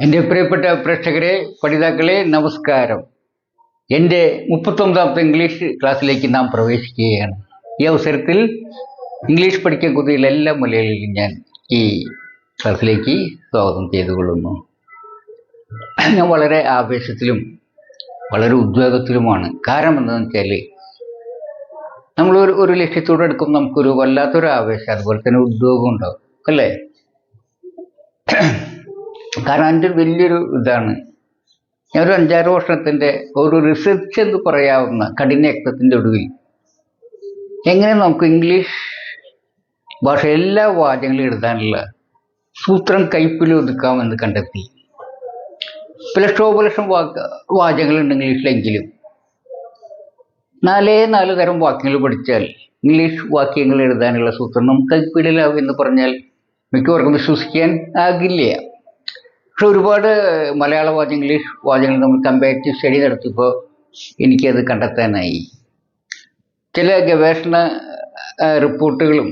എൻ്റെ പ്രിയപ്പെട്ട പ്രേക്ഷകരെ, പഠിതാക്കളെ, നമസ്കാരം. എൻ്റെ 39ാമത്തെ ഇംഗ്ലീഷ് ക്ലാസ്സിലേക്ക് നാം പ്രവേശിക്കുകയാണ്. ഈ അവസരത്തിൽ ഇംഗ്ലീഷ് പഠിക്കാൻ കുതിയുള്ള എല്ലാ മലയാളികളും ഞാൻ ഈ ക്ലാസ്സിലേക്ക് സ്വാഗതം ചെയ്തുകൊള്ളുന്നു. ഞാൻ വളരെ ആവേശത്തിലും വളരെ ഉദ്വേഗത്തിലുമാണ്. കാരണം എന്താണെന്ന് വെച്ചാൽ, നമ്മൾ ഒരു ലക്ഷ്യത്തോടെ എടുക്കും, നമുക്കൊരു വല്ലാത്തൊരു ആവേശം, അതുപോലെ തന്നെ ഉദ്യോഗം ഉണ്ടാവും, അല്ലേ? കാരണം അതിൻ്റെ വലിയൊരു ഇതാണ്. ഞാനൊരു 5-6 വർഷത്തിൻ്റെ ഒരു റിസർച്ച് എന്ന് പറയാവുന്ന കഠിനയജ്ഞത്തിൻ്റെ ഒടുവിൽ എങ്ങനെ നമുക്ക് ഇംഗ്ലീഷ് ഭാഷ എല്ലാ വാചകങ്ങളും എഴുതാനുള്ള സൂത്രം കൈപ്പിൽ ഒതുക്കാമെന്ന് കണ്ടെത്തി. ലക്ഷോപലക്ഷം വാചകങ്ങളുണ്ട് ഇംഗ്ലീഷിലെങ്കിലും 4 തരം വാക്യങ്ങൾ പഠിച്ചാൽ ഇംഗ്ലീഷ് വാക്യങ്ങൾ എഴുതാനുള്ള സൂത്രം നമുക്ക് കൈപ്പിടിലാവും എന്ന് പറഞ്ഞാൽ മിക്കവർക്കും വിശ്വസിക്കാൻ ആകില്ല. പക്ഷെ ഒരുപാട് മലയാള ഇംഗ്ലീഷ് വാചകങ്ങൾ നമ്മൾ കമ്പാരിറ്റീവ് സ്റ്റഡി നടത്തിയപ്പോൾ എനിക്കത് കണ്ടെത്താനായി. ചില ഗവേഷണ റിപ്പോർട്ടുകളും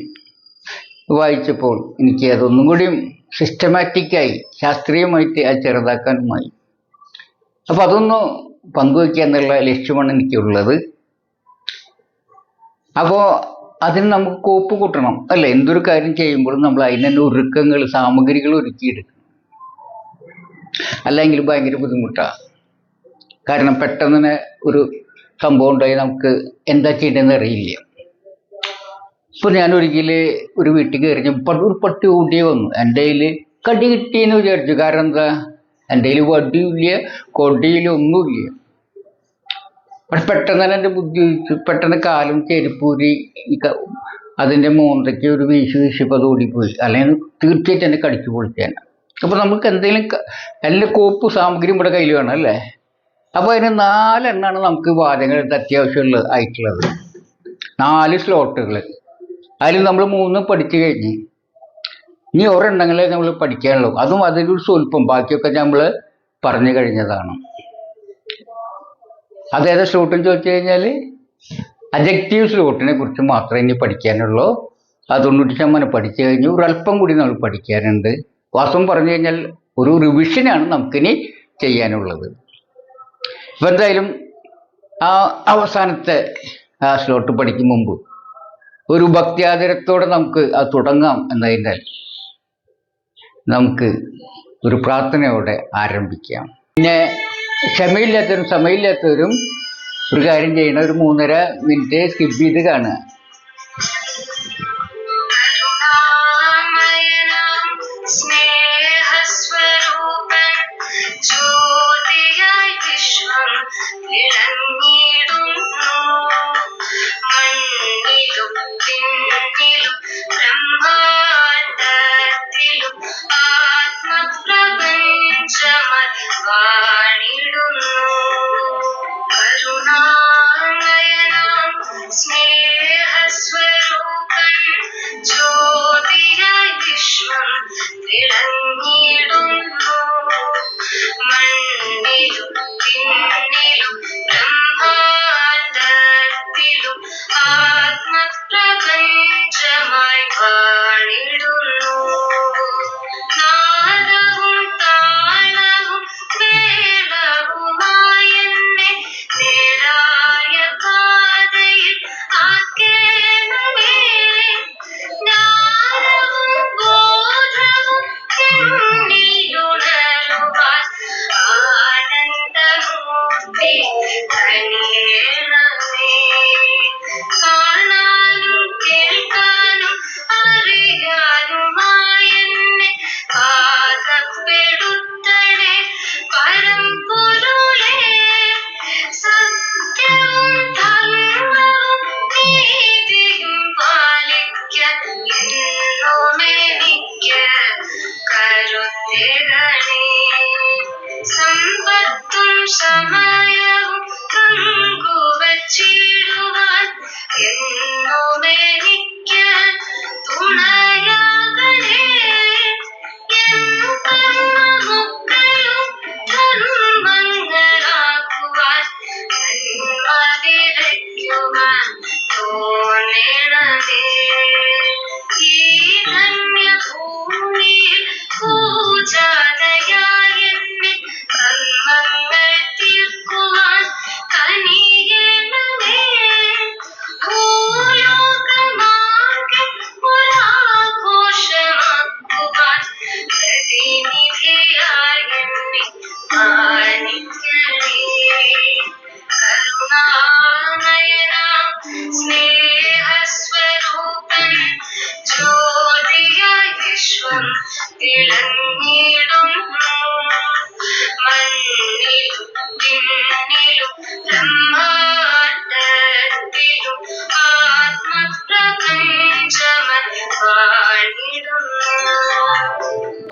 വായിച്ചപ്പോൾ എനിക്ക് അതൊന്നും കൂടിയും സിസ്റ്റമാറ്റിക്കായി ശാസ്ത്രീയമായിട്ട് അത് ചെറുതാക്കാനുമായി. അപ്പോൾ അതൊന്ന് പങ്കുവയ്ക്കുക എന്നുള്ള ലക്ഷ്യമാണ് എനിക്കുള്ളത്. അപ്പോൾ അതിന് നമുക്ക് കോപ്പ് കൂട്ടണം, അല്ലേ? എന്തൊരു കാര്യം ചെയ്യുമ്പോഴും നമ്മൾ അതിന് തന്നെ ഒരുക്കങ്ങൾ, സാമഗ്രികൾ ഒരുക്കിയെടുക്കണം. അല്ലെങ്കിൽ ഭയങ്കര ബുദ്ധിമുട്ടാണ്. കാരണം പെട്ടെന്ന് തന്നെ ഒരു സംഭവം ഉണ്ടായി നമുക്ക് എന്താ ചെയ്യേണ്ടതെന്ന് അറിയില്ല. ഇപ്പോൾ ഞാൻ ഒരു വീട്ടിൽ കയറി ഒരു പട്ടി ഓടിയേ വന്നു. എൻ്റെ കയ്യിൽ കടി കിട്ടിയെന്ന് വിചാരിച്ചു. കാരണം എന്താ, എൻ്റെ കയ്യിൽ വടിയില്ല, കൊടിയിലൊന്നുമില്ല. പക്ഷെ പെട്ടെന്ന് തന്നെ എൻ്റെ ബുദ്ധി ചോദിച്ചു, പെട്ടെന്ന് കാലും ചെരുപ്പൂരി അതിൻ്റെ മോന്തയ്ക്ക് ഒരു വീശിയപ്പോൾ അത് ഓടിപ്പോയി. അല്ലെങ്കിൽ തീർച്ചയായിട്ടും എന്നെ കടിച്ചു പൊളിക്കാൻ. അപ്പോൾ നമുക്ക് എന്തെങ്കിലും എല്ലാ കോപ്പ് സാമഗ്രിയും ഇവിടെ കയ്യിൽ വേണം, അല്ലേ? അപ്പോൾ അതിന് 4 എണ്ണമാണ് നമുക്ക് വാചകങ്ങൾ അത്യാവശ്യമുള്ളത് ആയിട്ടുള്ളത്. 4 സ്ലോട്ടുകൾ. അതിൽ നമ്മൾ 3 പഠിച്ചു കഴിഞ്ഞ് ഇനി ഒരെണ്ണങ്ങളെ നമ്മൾ പഠിക്കാനുള്ളൂ. അതും അതിലൊരു സ്വല്പം, ബാക്കിയൊക്കെ നമ്മൾ പറഞ്ഞു കഴിഞ്ഞതാണ്. അതേതാ സ്ലോട്ടെന്ന് ചോദിച്ചു കഴിഞ്ഞാൽ അഡ്ജക്റ്റീവ് സ്ലോട്ടിനെ കുറിച്ച് മാത്രമേ ഇനി പഠിക്കാനുള്ളൂ. അത് 90% പഠിച്ചു കഴിഞ്ഞു. ഒരല്പം കൂടി നമ്മൾ പഠിക്കാനുണ്ട്. വാസ്തവം പറഞ്ഞു കഴിഞ്ഞാൽ ഒരു റിവിഷനാണ് നമുക്കിനി ചെയ്യാനുള്ളത്. ഇപ്പം എന്തായാലും ആ അവസാനത്തെ ആ സ്ലോട്ട് പഠിക്കും മുമ്പ് ഒരു ഭക്ത്യാദരത്തോടെ നമുക്ക് അത് തുടങ്ങാം എന്നതിനാൽ നമുക്ക് ഒരു പ്രാർത്ഥനയോടെ ആരംഭിക്കാം. പിന്നെ ക്ഷമയില്ലാത്തവരും സമയമില്ലാത്തവരും ഒരു കാര്യം ചെയ്യണം, ഒരു 3.5 മിനിറ്റ് സ്കിപ്പ് ചെയ്ത് കാണുക.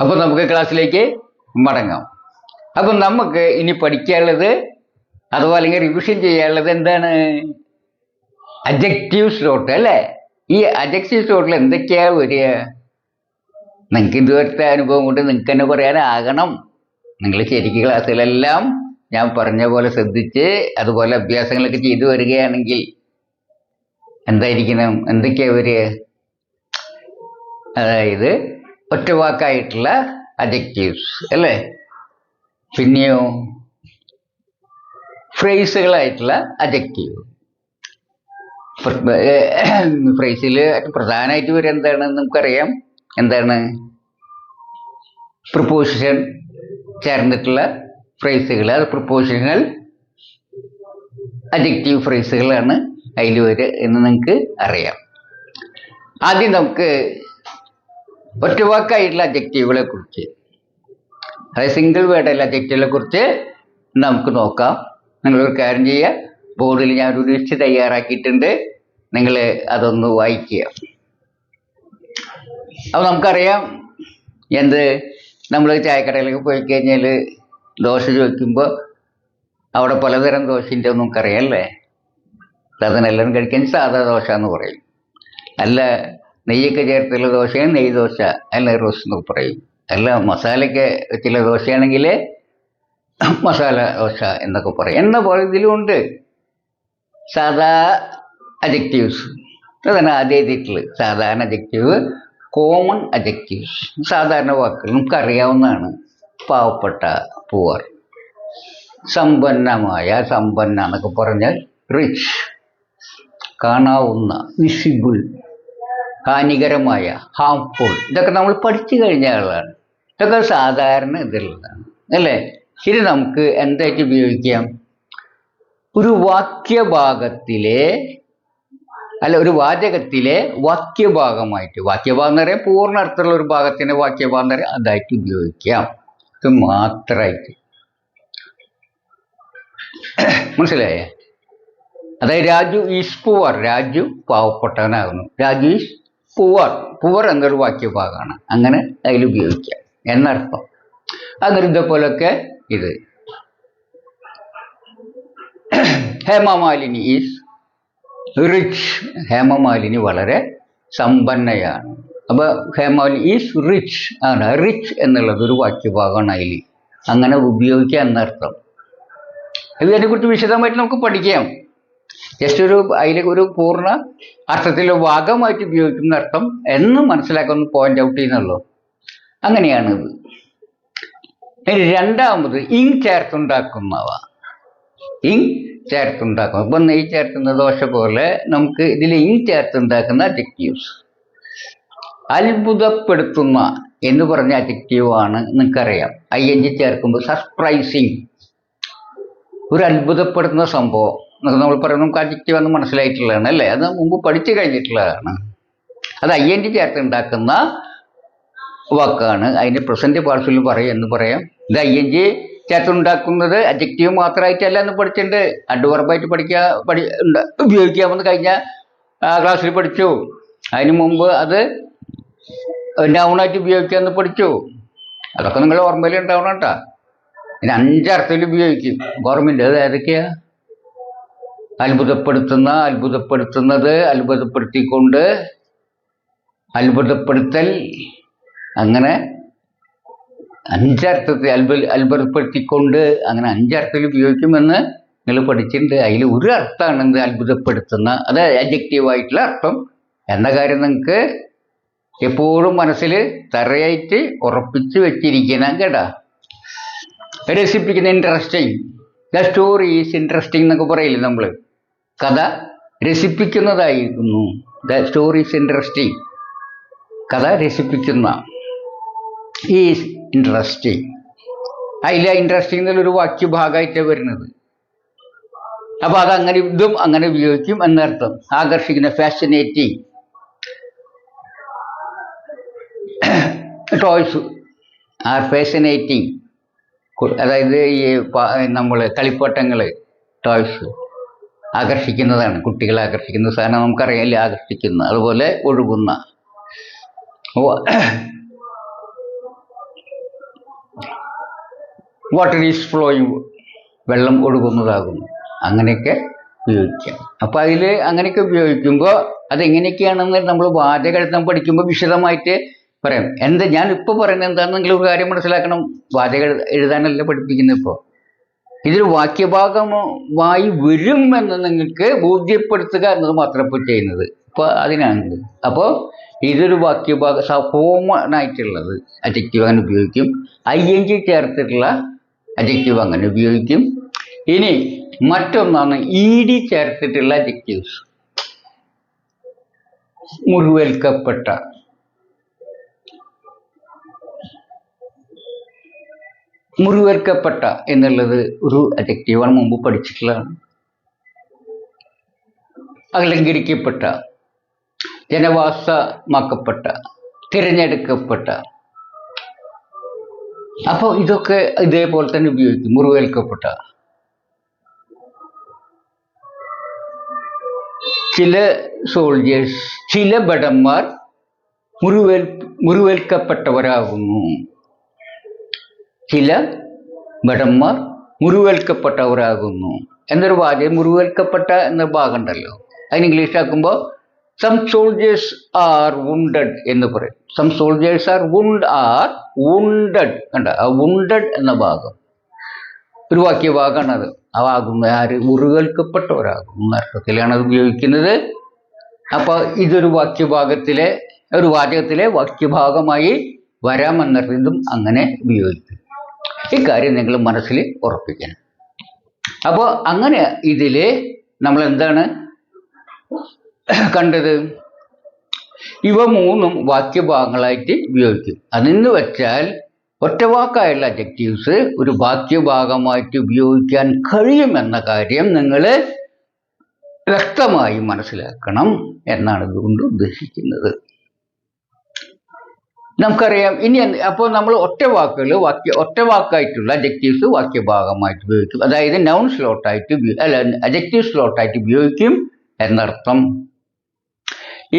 അപ്പോൾ നമുക്ക് ക്ലാസ്സിലേക്ക് മടങ്ങാം. അപ്പം നമുക്ക് ഇനി പഠിക്കാനുള്ളത് അഥവാ അല്ലെങ്കിൽ റിവിഷൻ ചെയ്യാനുള്ളത് എന്താണ്? അഡ്ജക്റ്റീവ് സ്ലോട്ട് അല്ലേ? ഈ അഡ്ജക്റ്റീവ് സ്ലോട്ടിൽ എന്തൊക്കെയാ വരിക? നിങ്ങൾക്ക് ഇതുവരത്തെ അനുഭവം കൊണ്ട് നിങ്ങൾക്ക് തന്നെ പറയാനാകണം. നിങ്ങൾ ശരിക്കും ക്ലാസ്സിലെല്ലാം ഞാൻ പറഞ്ഞ പോലെ ശ്രദ്ധിച്ച് അതുപോലെ അഭ്യാസങ്ങളൊക്കെ ചെയ്തു വരികയാണെങ്കിൽ എന്തായിരിക്കണം? എന്തൊക്കെയാ വരിക? അതായത് ഒറ്റവാക്കായിട്ടുള്ള അഡ്ജക്റ്റീവ്സ് അല്ലേ? പിന്നെയോ ഫ്രേസുകളായിട്ടുള്ള അഡ്ജക്റ്റീവ്. ഫ്രേസിൽ പ്രധാനമായിട്ട് വരും എന്താണെന്ന് നമുക്കറിയാം. എന്താണ്? പ്രിപ്പോസിഷൻ ചേർന്നിട്ടുള്ള ഫ്രേസുകൾ, അത് പ്രിപ്പോസിഷണൽ അഡ്ജക്റ്റീവ് ഫ്രേസുകളാണ് അതിൽ വരിക എന്ന് നിങ്ങൾക്ക് അറിയാം. ആദ്യം നമുക്ക് ഒറ്റവാക്കായിട്ടുള്ള അഡ്ജക്റ്റീവുകളെ കുറിച്ച്, അതായത് സിംഗിൾ വേർഡായിട്ടുള്ള അഡ്ജക്റ്റീവുകളെ കുറിച്ച് നമുക്ക് നോക്കാം. നിങ്ങളൊരു കാര്യം ചെയ്യുക, ബോർഡിൽ ഞാനൊരു ലിസ്റ്റ് തയ്യാറാക്കിയിട്ടുണ്ട്, നിങ്ങൾ അതൊന്ന് വായിക്കുക. അപ്പോൾ നമുക്കറിയാം എന്ത്, നമ്മൾ ചായക്കടയിലേക്ക് പോയി കഴിഞ്ഞാൽ ദോശ ചോദിക്കുമ്പോൾ അവിടെ പലതരം ദോശൻ്റെ ഒന്നും നമുക്കറിയാം അല്ലേ? സാധാരണ കഴിക്കാൻ സാധാ ദോശ എന്ന് പറയും. അല്ല നെയ്യൊക്കെ ചേർത്തുള്ള ദോശയാണ് നെയ്യ് ദോശ, അല്ല റോസ് എന്നൊക്കെ പറയും. അല്ല മസാലയൊക്കെ ചില ദോശയാണെങ്കിൽ മസാല ദോശ എന്നൊക്കെ പറയും. എന്ന പോലെ ഇതിലുമുണ്ട് സാധാ അഡ്ജക്റ്റീവ്സ്. അതാണ് ആദ്യം എഴുതിയിട്ടുള്ളത്. സാധാരണ അഡ്ജക്റ്റീവ്, കോമൺ അഡ്ജക്റ്റീവ്സ്, സാധാരണ വാക്കുകൾ നമുക്കറിയാവുന്നതാണ്. പാവപ്പെട്ട, പൂവർ. സമ്പന്നമായ, സമ്പന്ന എന്നൊക്കെ പറഞ്ഞാൽ റിച്ച്. കാണാവുന്ന, വിസിബിൾ. ഹാനികരമായ, ഹാംഫുൾ. ഇതൊക്കെ നമ്മൾ പഠിച്ചു കഴിഞ്ഞ ആളാണ്. ഇതൊക്കെ സാധാരണ ഇതിലുള്ളതാണ് അല്ലേ? ഇത് നമുക്ക് എന്തായിട്ട് ഉപയോഗിക്കാം? ഒരു വാക്യഭാഗത്തിലെ ഒരു വാചകത്തിലെ വാക്യഭാഗമായിട്ട്, വാക്യഭാഗം എന്ന് പറയാൻ പൂർണ്ണ അർത്ഥമുള്ള ഒരു ഭാഗത്തിൻ്റെ വാക്യഭാഗം എന്ന് പറയാൻ അതായിട്ട് ഉപയോഗിക്കാം. ഇത് മാത്രമായിട്ട് മനസ്സിലായേ? അതായത് രാജു ഈസ് പുവർ, രാജു പാവപ്പെട്ടവനാകുന്നു. രാജു ഈസ് പുവർ, പുവർ എന്നൊരു വാക്യഭാഗമാണ്. അങ്ങനെ അതിൽ ഉപയോഗിക്കാം എന്നർത്ഥം. അന്നേരം ഇതേപോലൊക്കെ ഇത് ഹേമമാലിനി ഈസ് റിച്ച്, ഹേമമാലിനി വളരെ സമ്പന്നയാണ്. അപ്പോൾ ഹേമമാലിനി ഈസ് റിച്ച് ആണ്. റിച്ച് എന്നുള്ളത് ഒരു വാക്യഭാഗമാണ് അതിൽ. അങ്ങനെ ഉപയോഗിക്കുക എന്നർത്ഥം. ഇതിനെക്കുറിച്ച് വിശദമായിട്ട് നമുക്ക് പഠിക്കാം. ജസ്റ്റ് അതിലേക്ക് ഒരു പൂർണ്ണ അർത്ഥത്തിൽ ഭാഗമായിട്ട് ഉപയോഗിക്കുന്ന അർത്ഥം എന്ന് മനസ്സിലാക്കുന്ന പോയിന്റ് ഔട്ട് ചെയ്യുന്നുള്ളൂ. അങ്ങനെയാണിത്. രണ്ടാമത് ഇങ് ചേർത്തുണ്ടാക്കുന്നവ. ഇങ് ചേർത്തുണ്ടാക്കുന്നത്, ഇപ്പം നെയ്യ് ചേർക്കുന്ന ദോശ പോലെ നമുക്ക് ഇതിൽ ഇങ് ചേർത്തുണ്ടാക്കുന്ന അഡ്ജക്റ്റീവ്സ്. അത്ഭുതപ്പെടുത്തുന്ന എന്ന് പറഞ്ഞ അഡ്ജക്റ്റീവാണ്. നിങ്ങൾക്കറിയാം ING ചേർക്കുമ്പോൾ സർപ്രൈസിങ്, ഒരു അത്ഭുതപ്പെടുത്തുന്ന സംഭവം എന്നൊക്കെ നമ്മൾ പറയുന്നത് നമുക്ക് അഡ്ജക്റ്റീവ് എന്ന് മനസ്സിലായിട്ടുള്ളതാണ് അല്ലേ? അത് മുമ്പ് പഠിച്ചു കഴിഞ്ഞിട്ടുള്ളതാണ്. അത് ING ചേർത്തുണ്ടാക്കുന്ന വാക്കാണ്. അതിൻ്റെ പ്രസന്റ് പാർട്സിൽ പറയും എന്ന് പറയാം. ഇത് ING ചേർത്തുണ്ടാക്കുന്നത് അഡ്ജക്റ്റീവ് മാത്രമായിട്ടല്ല എന്ന് പഠിച്ചിട്ടുണ്ട്. അഡ്വർബായിട്ട് ഉപയോഗിക്കാമെന്ന് കഴിഞ്ഞ ക്ലാസ്സിൽ പഠിച്ചു. അതിന് മുമ്പ് അത് നൗണായിട്ട് ഉപയോഗിക്കാമെന്ന് പഠിച്ചു. അതൊക്കെ നിങ്ങൾ ഓർമ്മയിൽ ഉണ്ടാവണം കേട്ടോ. ഇനി 5 അർത്ഥത്തിൽ ഉപയോഗിക്കും. ഓർമ്മയില്ല? അത് ഏതൊക്കെയാ? അത്ഭുതപ്പെടുത്തുന്ന, അത്ഭുതപ്പെടുത്തുന്നത്, അത്ഭുതപ്പെടുത്തിക്കൊണ്ട്, അത്ഭുതപ്പെടുത്തൽ, അങ്ങനെ 5 അർത്ഥത്തിൽ, അത്ഭുതപ്പെടുത്തിക്കൊണ്ട്, അങ്ങനെ 5 അർത്ഥത്തിൽ ഉപയോഗിക്കുമെന്ന് നിങ്ങൾ പഠിച്ചിട്ടുണ്ട്. അതിൽ ഒരു അർത്ഥമാണ് എന്ത്? അത്ഭുതപ്പെടുത്തുന്ന, അത് അഡ്ജക്റ്റീവായിട്ടുള്ള അർത്ഥം എന്ന കാര്യം നിങ്ങൾക്ക് എപ്പോഴും മനസ്സിൽ തറയായിട്ട് ഉറപ്പിച്ച് വെച്ചിരിക്കണം കേട്ടാ. രസിപ്പിക്കുന്ന, interesting. The story is interesting എന്നൊക്കെ പറയില്ലേ നമ്മൾ? കഥ രസിപ്പിക്കുന്നതായിരിക്കുന്നു. ദ സ്റ്റോറി ഈസ് ഇൻട്രസ്റ്റിംഗ്, കഥ രസിപ്പിക്കുന്ന. Is interesting. അതിൽ ഇൻട്രസ്റ്റിംഗ് എന്നുള്ളൊരു വാക്യഭാഗമായിട്ടാണ് വരുന്നത്. അപ്പോൾ അതങ്ങനെ ഇതും അങ്ങനെ ഉപയോഗിക്കും എന്നർത്ഥം. ആകർഷിക്കുന്ന, ഫാസിനേറ്റിംഗ്. Toys R fascinating. അതായത് ഈ നമ്മൾ കളിപ്പാട്ടങ്ങൾ, ടോയ്സ് ആകർഷിക്കുന്നതാണ്. കുട്ടികളെ ആകർഷിക്കുന്ന സാധനം നമുക്കറിയാമല്ലേ? ആകർഷിക്കുന്ന, അതുപോലെ ഒഴുകുന്ന. വാട്ടർ ഈസ് ഫ്ലോയിങ്, വെള്ളം ഒഴുകുന്നതാകുന്നു. അങ്ങനെയൊക്കെ ഉപയോഗിക്കാം. അപ്പം അതിൽ അങ്ങനെയൊക്കെ ഉപയോഗിക്കുമ്പോൾ അതെങ്ങനെയൊക്കെയാണെന്ന് നമ്മൾ വാചകെഴുതാൻ പഠിക്കുമ്പോൾ വിശദമായിട്ട് പറയാം. എന്താ ഞാൻ ഇപ്പോൾ പറയുന്നത് എന്താണെന്ന് നിങ്ങൾ ഒരു കാര്യം മനസ്സിലാക്കണം. വാചകം എഴുതാനല്ല പഠിപ്പിക്കുന്നത്. ഇപ്പോൾ ഇതൊരു വാക്യഭാഗമായി വരും എന്ന് നിങ്ങൾക്ക് ബോധ്യപ്പെടുത്തുക എന്നത് മാത്രം ഇപ്പോൾ ചെയ്യുന്നത്. ഇപ്പോൾ അതിനാണ്. അപ്പോൾ ഇതൊരു വാക്യഭാഗ കോമണായിട്ടുള്ളത് അഡ്ജക്റ്റീവ് അങ്ങനെ ഉപയോഗിക്കും. ING ചേർത്തിട്ടുള്ള അഡ്ജക്റ്റീവ് അങ്ങനെ ഉപയോഗിക്കും. ഇനി മറ്റൊന്നാണ് ED ചേർത്തിട്ടുള്ള അഡ്ജക്റ്റീവ്സ്. മുറിവേൽക്കപ്പെട്ട, മുറിവേൽക്കപ്പെട്ട എന്നുള്ളത് ഒരു അഡ്ജക്റ്റീവാണ്, മുമ്പ് പഠിച്ചിട്ടുള്ളതാണ്. അലങ്കരിക്കപ്പെട്ട, ജനവാസമാക്കപ്പെട്ട, തിരഞ്ഞെടുക്കപ്പെട്ട. അപ്പോൾ ഇതൊക്കെ ഇതേപോലെ തന്നെ ഉപയോഗിക്കും. മുറിവേൽക്കപ്പെട്ട. ചില സോൾജേഴ്സ്, ചില ഭടന്മാർ മുറിവേൽക്കപ്പെട്ടവരാകുന്നു. ചില ഭടന്മാർ മുറിവേൽക്കപ്പെട്ടവരാകുന്നു എന്നൊരു വാചകം, മുറിവേൽക്കപ്പെട്ട എന്ന ഭാഗം ഉണ്ടല്ലോ, അതിന് ഇംഗ്ലീഷാക്കുമ്പോൾ സം സോൾജേഴ്സ് ആർ വുണ്ടഡ് എന്ന് പറയും. Some soldiers are wounded. കണ്ട, ആ വുണ്ടഡ് എന്ന ഭാഗം ഒരു വാക്യഭാഗമാണ്. അത് ആകുന്ന ആര്? മുറിവേൽക്കപ്പെട്ടവരാകും അർത്ഥത്തിലാണ് അത് ഉപയോഗിക്കുന്നത്. അപ്പോൾ ഇതൊരു വാക്യഭാഗത്തിലെ, ഒരു വാചകത്തിലെ വാക്യഭാഗമായി വരാമെന്നതും അങ്ങനെ ഉപയോഗിക്കും. ഇക്കാര്യം നിങ്ങൾ മനസ്സിൽ ഉറപ്പിക്കണം. അപ്പോൾ അങ്ങനെ ഇതിൽ നമ്മൾ എന്താണ് കണ്ടത്? ഇവ മൂന്നും വാക്യഭാഗങ്ങളായിട്ട് ഉപയോഗിക്കും. അതെന്ന് വെച്ചാൽ ഒറ്റവാക്കായുള്ള അഡ്ജക്റ്റീവ്സ് ഒരു വാക്യഭാഗമായിട്ട് ഉപയോഗിക്കാൻ കഴിയുമെന്ന കാര്യം നിങ്ങൾ വ്യക്തമായി മനസ്സിലാക്കണം എന്നാണ് ഇതുകൊണ്ട് ഉദ്ദേശിക്കുന്നത്. നമുക്കറിയാം. ഇനി അപ്പോൾ നമ്മൾ ഒറ്റവാക്കായിട്ടുള്ള അഡ്ജക്റ്റീവ്സ് വാക്യഭാഗമായിട്ട് ഉപയോഗിക്കും. അതായത് നൗൺ സ്ലോട്ടായിട്ട് അഡ്ജക്റ്റീവ് സ്ലോട്ടായിട്ട് ഉപയോഗിക്കും എന്നർത്ഥം.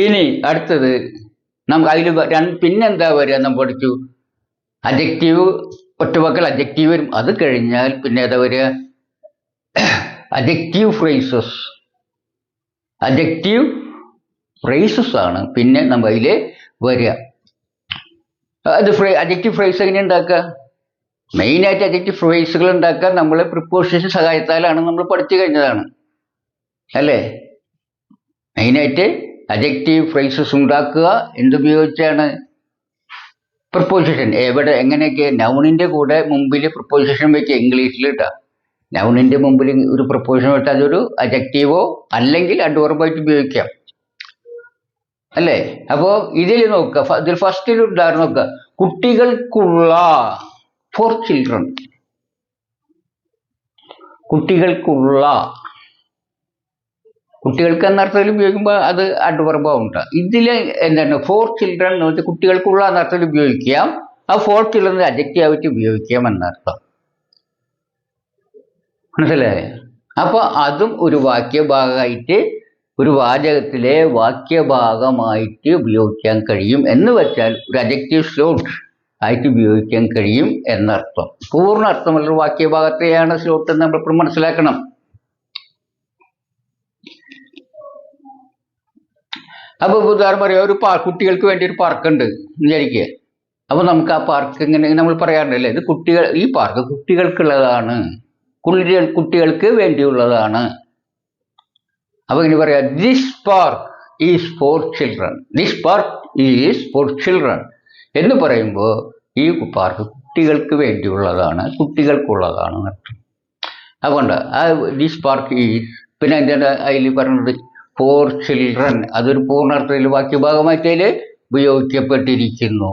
ഇനി അടുത്തത് നമുക്ക് അതിൽ പിന്നെന്താ വരിക? നമ്മൾ പഠിച്ചു അഡ്ജക്റ്റീവ്, ഒറ്റവാക്കൽ അഡ്ജക്റ്റീവ് വരും. അത് കഴിഞ്ഞാൽ പിന്നെ ഏതാ വരിക? Adjective phrases. അഡ്ജക്റ്റീവ് ഫ്രേസസ് ആണ് പിന്നെ നമ്മൾ അതിൽ വരിക. അത് അഡ്ജക്റ്റീവ് ഫ്രേസ് എങ്ങനെ ഉണ്ടാക്കുക? മെയിനായിട്ട് അഡ്ജക്റ്റീവ് ഫ്രേസുകൾ ഉണ്ടാക്കുക നമ്മൾ പ്രിപ്പോസിഷൻ സഹായത്താലാണ് നമ്മൾ പഠിച്ചു കഴിഞ്ഞതാണ് അല്ലേ? മെയിനായിട്ട് അഡ്ജക്റ്റീവ് ഫ്രേസസ് ഉണ്ടാക്കുക എന്തുപയോഗിച്ചാണ്? പ്രിപ്പോസിഷൻ. എവിടെ, എങ്ങനെയൊക്കെ? നൗണിൻ്റെ കൂടെ മുമ്പിൽ പ്രിപ്പോസിഷൻ വയ്ക്കുക. ഇംഗ്ലീഷിൽ ഇട്ടാ നൗണിൻ്റെ മുമ്പിൽ ഒരു പ്രിപ്പോസിഷൻ വെച്ചാൽ അതൊരു അഡ്ജക്റ്റീവോ അല്ലെങ്കിൽ അഡ്വർബായിട്ട് ഉപയോഗിക്കാം അല്ലേ? അപ്പോൾ ഇതിൽ നോക്കുക, ഇതിൽ ഫസ്റ്റിൽ ഉദാഹരണം നോക്കുക. കുട്ടികൾക്കുള്ള, ഫോർ ചിൽഡ്രൻ. കുട്ടികൾക്കുള്ള, കുട്ടികൾക്ക് എന്നർത്ഥത്തിൽ ഉപയോഗിക്കുമ്പോൾ അത് അഡ്വർബാവുണ്ട്. ഇതിൽ എന്താണ്? ഫോർ ചിൽഡ്രൻ എന്ന് വെച്ചാൽ കുട്ടികൾക്കുള്ള എന്നർത്ഥത്തിൽ ഉപയോഗിക്കാം. ആ ഫോർ ചിൽഡ്രൻ അഡ്ജക്റ്റീവായിട്ട് ഉപയോഗിക്കാം എന്നർത്ഥം. മനസ്സിലായേ? അപ്പോൾ അതും ഒരു വാക്യഭാഗമായിട്ട്, ഒരു വാചകത്തിലെ വാക്യഭാഗമായിട്ട് ഉപയോഗിക്കാൻ കഴിയും എന്ന് വെച്ചാൽ ഒരു അഡ്ജക്റ്റീവ് സ്ലോട്ട് ആയിട്ട് ഉപയോഗിക്കാൻ കഴിയും എന്നർത്ഥം. പൂർണ്ണ അർത്ഥമുള്ള വാക്യഭാഗത്തെയാണ് സ്ലോട്ട് എന്ന് നമ്മളിപ്പോൾ മനസ്സിലാക്കണം. അപ്പോൾ ഉദാഹരണം പറയാം, ഒരു കുട്ടികൾക്ക് വേണ്ടി ഒരു പാർക്കുണ്ട് വിചാരിക്കുക. അപ്പോൾ നമുക്ക് ആ പാർക്ക് ഇങ്ങനെ നമ്മൾ പറയാറുണ്ടല്ലേ, ഇത് ഈ പാർക്ക് കുട്ടികൾക്കുള്ളതാണ്, കുട്ടികൾക്ക് വേണ്ടിയുള്ളതാണ്. അപ്പോൾ ഇങ്ങനെ പറയാം, this park is for children. This park is for children എന്ന് പറയുമ്പോൾ ഈ പാർക്ക് കുട്ടികൾക്ക് വേണ്ടിയുള്ളതാണ്, കുട്ടികൾക്കുള്ളതാണ് അർത്ഥം. അതുകൊണ്ട് ആ ദിസ് പാർക്ക് ഈസ്, പിന്നെ എന്താണ് അതിൽ പറയുന്നത്? For children. അതൊരു പൂർണ്ണാർത്ഥത്തിൽ വാക്യഭാഗമായിട്ട് അതിൽ ഉപയോഗിക്കപ്പെട്ടിരിക്കുന്നു.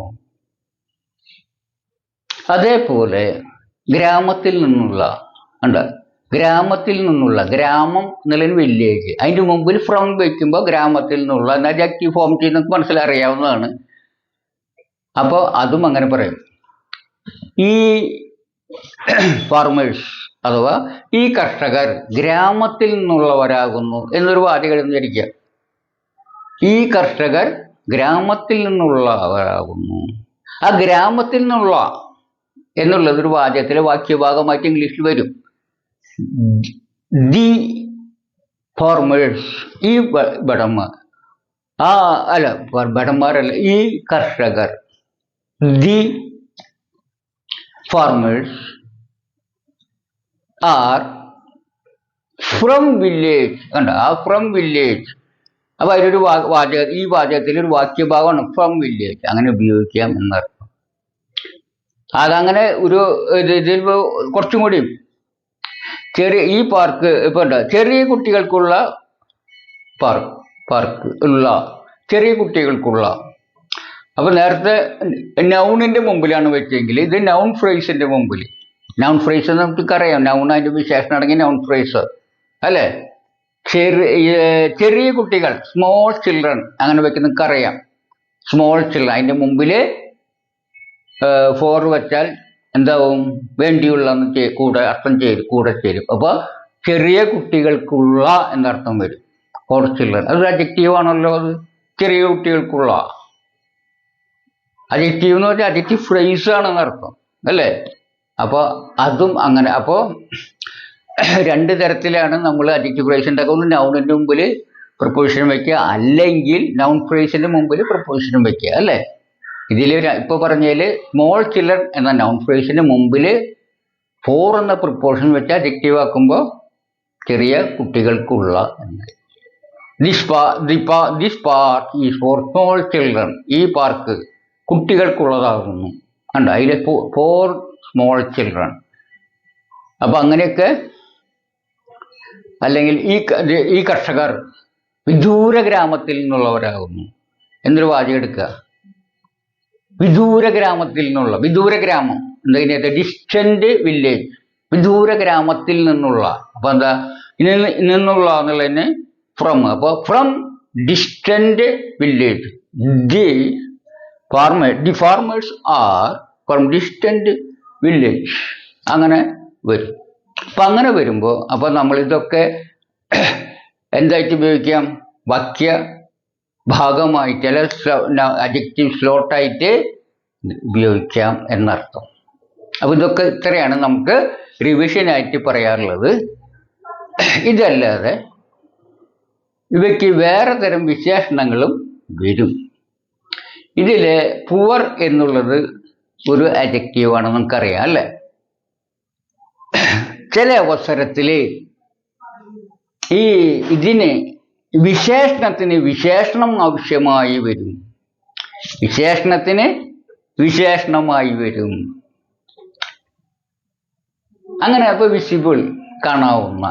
അതേപോലെ ഗ്രാമത്തിൽ നിന്നുള്ള ഗ്രാമത്തിൽ നിന്നുള്ള, ഗ്രാമം എന്നുള്ളൊരു വില്ലേജ്, അതിൻ്റെ മുമ്പിൽ ഫ്രം വയ്ക്കുമ്പോൾ ഗ്രാമത്തിൽ നിന്നുള്ള അഡ്ജക്റ്റീവ് ഫോം ചെയ്യുന്നത് മനസ്സിലറിയാവുന്നതാണ്. അപ്പോൾ അതും അങ്ങനെ പറയും. ഈ ഫാർമേഴ്സ് അഥവാ ഈ കർഷകർ ഗ്രാമത്തിൽ നിന്നുള്ളവരാകുന്നു എന്നൊരു വാചകം വിചാരിക്കുക. ഈ കർഷകർ ഗ്രാമത്തിൽ നിന്നുള്ളവരാകുന്നു. ആ ഗ്രാമത്തിൽ നിന്നുള്ള എന്നുള്ളത് ഒരു വാചകത്തിലെ വാക്യഭാഗമായിട്ട് ഇംഗ്ലീഷിൽ വരും. ദി ഫാർമേഴ്സ്, ഈ ഭടന്മാർ, അല്ല ഭടന്മാരല്ല, ഈ കർഷകർ, the farmers are from village. കണ്ട, ആ ഫ്രം വില്ലേജ്. അപ്പൊ അതിലൊരു ഈ വാചകത്തിൽ ഒരു വാക്യഭാഗമാണ് ഫ്രം വില്ലേജ്, അങ്ങനെ ഉപയോഗിക്കാം എന്നർത്ഥം. അതങ്ങനെ ഒരു ഇതിൽ കുറച്ചും കൂടി ഈ പാർക്ക് ഇപ്പൊ ഉണ്ട്, ചെറിയ കുട്ടികൾക്കുള്ള പാർക്ക് ഉള്ള, ചെറിയ കുട്ടികൾക്കുള്ള. അപ്പൊ നേരത്തെ നൗണിന്റെ മുമ്പിലാണ് വെച്ചെങ്കിൽ ഇത് നൗൺ ഫ്രേസിന്റെ മുമ്പിൽ. നൗൺ ഫ്രേസ് നമുക്കറിയാം, നൗൺ അതിന്റെ വിശേഷണം അടങ്ങി നൗൺ ഫ്രേസ് അല്ലേ. ചെറിയ കുട്ടികൾ, സ്മോൾ ചിൽഡ്രൻ, അങ്ങനെ വെക്കുന്ന നമുക്കറിയാം. സ്മോൾ ചിൽഡ്രൻ അതിന്റെ മുമ്പിൽ ഫോർ വെച്ചാൽ എന്താവും, വേണ്ടിയുള്ള കൂടെ അർത്ഥം കൂടെ ചേരും. അപ്പൊ ചെറിയ കുട്ടികൾക്കുള്ള എന്നർത്ഥം വരും, ഫോർ ചിൽഡ്രൻ. അതൊരു അഡ്ജക്റ്റീവ് ആണല്ലോ അത്, ചെറിയ കുട്ടികൾക്കുള്ള. അഡ്ജക്റ്റീവ് എന്ന് പറഞ്ഞാൽ അഡ്ജക്റ്റീവ് ഫ്രേസ് ആണെന്നർത്ഥം അല്ലേ. അപ്പൊ അതും അങ്ങനെ. അപ്പോൾ രണ്ട് തരത്തിലാണ് നമ്മൾ അഡ്ജക്റ്റീവ് ഫ്രേസ് ഉണ്ടാക്കുക. നൗണിന്റെ മുമ്പിൽ പ്രപ്പോസിഷൻ വെക്കുക, അല്ലെങ്കിൽ നൗൺ ഫ്രേസിന്റെ മുമ്പിൽ പ്രപ്പോസിഷൻ വെക്കുക അല്ലേ. ഇതിൽ ഇപ്പൊ പറഞ്ഞതിൽ സ്മോൾ ചിൽഡ്രൻ എന്ന നൗൺ ഫ്രേസിന്റെ മുമ്പിൽ ഫോർ എന്ന പ്രപ്പോസിഷൻ വെച്ച് അഡ്ജക്റ്റീവ് ആക്കുമ്പോൾ ചെറിയ കുട്ടികൾക്കുള്ള എന്ന്. This park is four small children, ഈ പാർക്ക് കുട്ടികൾക്കുള്ളതാകുന്നു. കണ്ടോ, അതിലെ ഫോർ സ്മോൾ ചിൽഡ്രൻ. അപ്പൊ അങ്ങനെയൊക്കെ. അല്ലെങ്കിൽ ഈ കർഷകർ വിദൂര ഗ്രാമത്തിൽ നിന്നുള്ളവരാകുന്നു എന്നൊരു വാചകം എടുക്കുക. വിദൂര ഗ്രാമത്തിൽ നിന്നുള്ള, വിദൂര ഗ്രാമം എന്താ, ഡിസ്റ്റന്റ് വില്ലേജ്, വിദൂര ഗ്രാമത്തിൽ നിന്നുള്ള. അപ്പൊ എന്താ, നിന്നുള്ള എന്നുള്ളതിന് ഫ്രം. അപ്പൊ from distant village, the farmers are from distant village, അങ്ങനെ വരും. അപ്പൊ അങ്ങനെ വരുമ്പോൾ അപ്പൊ നമ്മൾ ഇതൊക്കെ എന്തായിട്ട് ഉപയോഗിക്കാം, വാക്യ ഭാഗമായിട്ട് അല്ല അഡ്ജക്റ്റീവ് സ്ലോട്ടായിട്ട് ഉപയോഗിക്കാം എന്നർത്ഥം. അപ്പൊ ഇതൊക്കെ ഇത്രയാണ് നമുക്ക് റിവിഷനായിട്ട് പറയാറുള്ളത്. ഇതല്ലാതെ ഇവയ്ക്ക് വേറെ തരം വിശേഷണങ്ങളും വരും. ഇതില് പുവർ എന്നുള്ളത് ഒരു അഡ്ജക്റ്റീവാണെന്ന് നമുക്കറിയാം അല്ലേ. ചില അവസരത്തില് ഇതിന് വിശേഷണത്തിന് വിശേഷണം ആവശ്യമായി വരും. വിശേഷണത്തിന് വിശേഷണമായി വരും. അങ്ങനെ അപ്പൊ വിസിബിൾ, കാണാവുന്ന,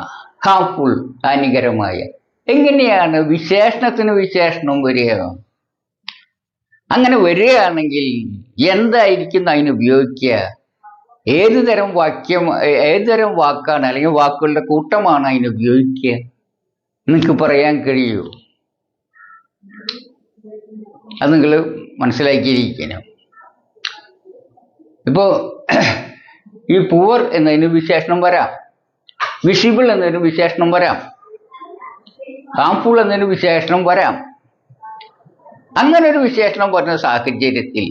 ഹാർംഫുൾ, ഹാനികരമായ. എങ്ങനെയാണ് വിശേഷണത്തിന് വിശേഷണം വരിക? അങ്ങനെ വരികയാണെങ്കിൽ എന്തായിരിക്കും അതിന് ഉപയോഗിക്കുക? ഏതുതരം വാക്കാണ് അല്ലെങ്കിൽ വാക്കുകളുടെ കൂട്ടമാണ് അതിന് ഉപയോഗിക്കുക? നിങ്ങൾക്ക് പറയാൻ കഴിയൂ? അത് നിങ്ങൾ മനസ്സിലാക്കിയിരിക്കണം. ഇപ്പോ ഈ പുവർ എന്നതിന് വിശേഷണം വരാം, വിസിബിൾ എന്നതിന് വിശേഷണം വരാം, ഹാർംഫുൾ എന്നതിന് വിശേഷണം വരാം. അങ്ങനെ ഒരു വിശേഷണം പറഞ്ഞ സാഹചര്യത്തിൽ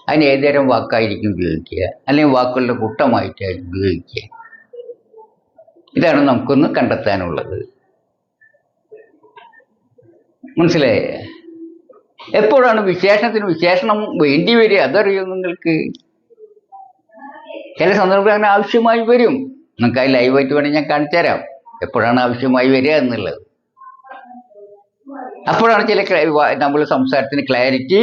അതിന് ഏതുതരം വാക്കായിരിക്കും ഉപയോഗിക്കുക, അല്ലെങ്കിൽ വാക്കുകളുടെ കൂട്ടമായിട്ടായിരിക്കും ഉപയോഗിക്കുക? ഇതാണ് നമുക്കൊന്ന് കണ്ടെത്താനുള്ളത്. മനസ്സിലായേ? എപ്പോഴാണ് വിശേഷണത്തിന് വിശേഷണം വേണ്ടി വരിക? അതറിയും നിങ്ങൾക്ക്. ചില സന്ദർഭത്തിൽ അങ്ങനെ ആവശ്യമായി വരും. നിങ്ങൾക്ക് അത് ലൈവായിട്ട് വേണമെങ്കിൽ ഞാൻ കാണിച്ചു തരാം എപ്പോഴാണ് ആവശ്യമായി വരിക എന്നുള്ളത്. അപ്പോഴാണ് ചില നമ്മൾ സംസാരത്തിന് ക്ലാരിറ്റി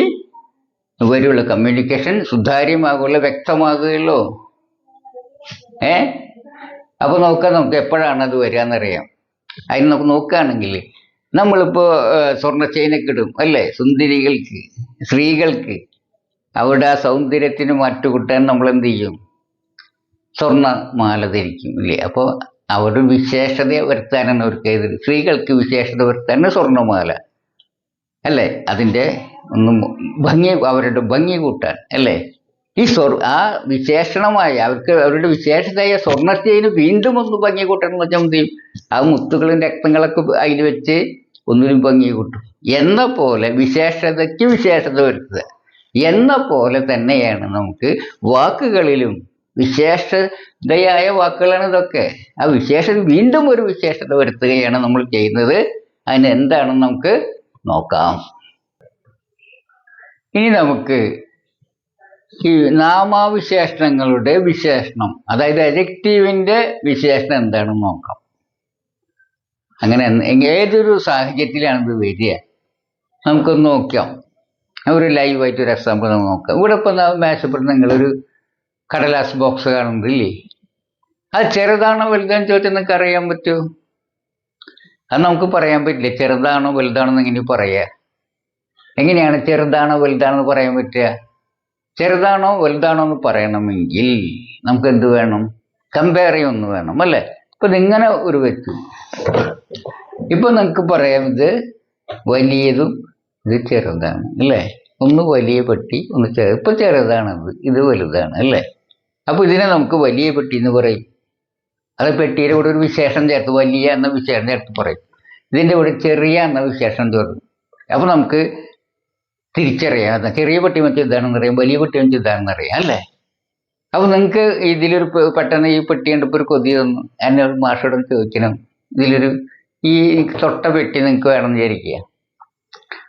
വരുള്ളൂ, കമ്മ്യൂണിക്കേഷൻ സുതാര്യമാകുള്ളൂ, വ്യക്തമാകുകയുള്ളൂ. അപ്പൊ നമുക്ക് എപ്പോഴാണ് അത് വരിക എന്നറിയാം. അതിന് നമുക്ക് നോക്കുകയാണെങ്കിൽ നമ്മളിപ്പോ സ്വർണ്ണ ചെയിനൊക്കെ ഇടും അല്ലേ, സുന്ദരികൾക്ക്, സ്ത്രീകൾക്ക്. അവിടെ ആ സൗന്ദര്യത്തിന് മാറ്റുകൂട്ടാൻ നമ്മൾ എന്ത് ചെയ്യും? സ്വർണ്ണ മാല ധരിക്കും ഇല്ലേ? അപ്പോൾ അവിടെ വിശേഷത വരുത്താനാണ് അവർക്ക് എതിര്. സ്ത്രീകൾക്ക് വിശേഷത വരുത്താനാണ് സ്വർണ്ണമാല അല്ലേ, അതിൻ്റെ ഒന്നും അവരുടെ ഭംഗി കൂട്ടാൻ അല്ലേ. ആ വിശേഷണമായ അവരുടെ വിശേഷതയായ സ്വർണ്ണച്ചെയിന് വീണ്ടും ഒന്ന് ഭംഗി കൂട്ടണം എന്ന് വെച്ചാൽ എന്ത് ചെയ്യും? ആ മുത്തുകളും രക്തങ്ങളൊക്കെ അതിൽ വെച്ച് ഒന്നിനും ഭംഗി കൂട്ടും. എന്ന പോലെ വിശേഷതയ്ക്ക് വിശേഷത വരുത്തുക എന്ന പോലെ തന്നെയാണ് നമുക്ക് വാക്കുകളിലും വിശേഷതയായ വാക്കുകളാണ് ഇതൊക്കെ. ആ വിശേഷത വീണ്ടും ഒരു വിശേഷത വരുത്തുകയാണ് നമ്മൾ ചെയ്യുന്നത്. അതിന് എന്താണെന്ന് നമുക്ക് നോക്കാം. ഇനി നമുക്ക് ഈ നാമാവിശേഷണങ്ങളുടെ വിശേഷണം, അതായത് അഡ്ജക്റ്റീവിന്റെ വിശേഷണം എന്താണെന്ന് നോക്കാം. അങ്ങനെ ഏതൊരു സാഹചര്യത്തിലാണ് ഇത് വരിക നമുക്കൊന്ന് നോക്കാം. ഒരു ലൈവായിട്ട് ഒരു എക്സാമ്പിൾ നമുക്ക് നോക്കാം. ഇവിടെ ഇപ്പം മേശപ്പുറത്ത് നിങ്ങളൊരു കടലാസ് ബോക്സ് കാണുന്നില്ലേ? അത് ചെറുതാണോ വലുതാണെന്ന് ചോദിച്ചാൽ നിങ്ങൾക്ക് അറിയാൻ പറ്റുമോ? അത് നമുക്ക് പറയാൻ പറ്റില്ല. ചെറുതാണോ വലുതാണോ എന്ന് എങ്ങനെ പറയാ? എങ്ങനെയാണ് ചെറുതാണോ വലുതാണോ എന്ന് പറയാൻ പറ്റുക? ചെറുതാണോ വലുതാണോ എന്ന് പറയണമെങ്കിൽ നമുക്ക് എന്ത് വേണം? കമ്പയർ ഒന്ന് വേണം അല്ലേ? ഇപ്പൊ ഇങ്ങനെ ഒരു വെച്ചു, ഇപ്പൊ നിങ്ങൾക്ക് പറയാം ഇത് വലിയതും ഇത് ചെറുതാണ് അല്ലേ? ഒന്ന് വലിയ പെട്ടി, ഒന്ന് ഇപ്പൊ ചെറുതാണത്, ഇത് വലുതാണ് അല്ലേ? അപ്പൊ ഇതിനെ നമുക്ക് വലിയ പെട്ടി എന്ന് പറയും. അത് പെട്ടിയുടെ കൂടെ ഒരു വിശേഷം ചേർത്ത് വലിയ എന്ന വിശേഷം ചേർത്ത് പറയും. ഇതിന്റെ കൂടെ ചെറിയ എന്ന വിശേഷം ചേർത്ത്. അപ്പൊ നമുക്ക് തിരിച്ചറിയാം. ചെറിയ പെട്ടി വെച്ച് ഇതാണെന്ന് അറിയാം, വലിയ പെട്ടി വെച്ച് ഇതാണെന്ന് അറിയാം അല്ലേ? അപ്പൊ നിങ്ങൾക്ക് ഇതിലൊരു പെട്ടെന്ന് ഈ പെട്ടി കണ്ടപ്പോൾ ഒരു കൊതി തന്നു. എന്നെ ഒരു മാഷോട് ചോദിക്കണം, ഇതിലൊരു ഈ തൊട്ട പെട്ടി നിങ്ങൾക്ക് വേണമെന്ന് വിചാരിക്കുക.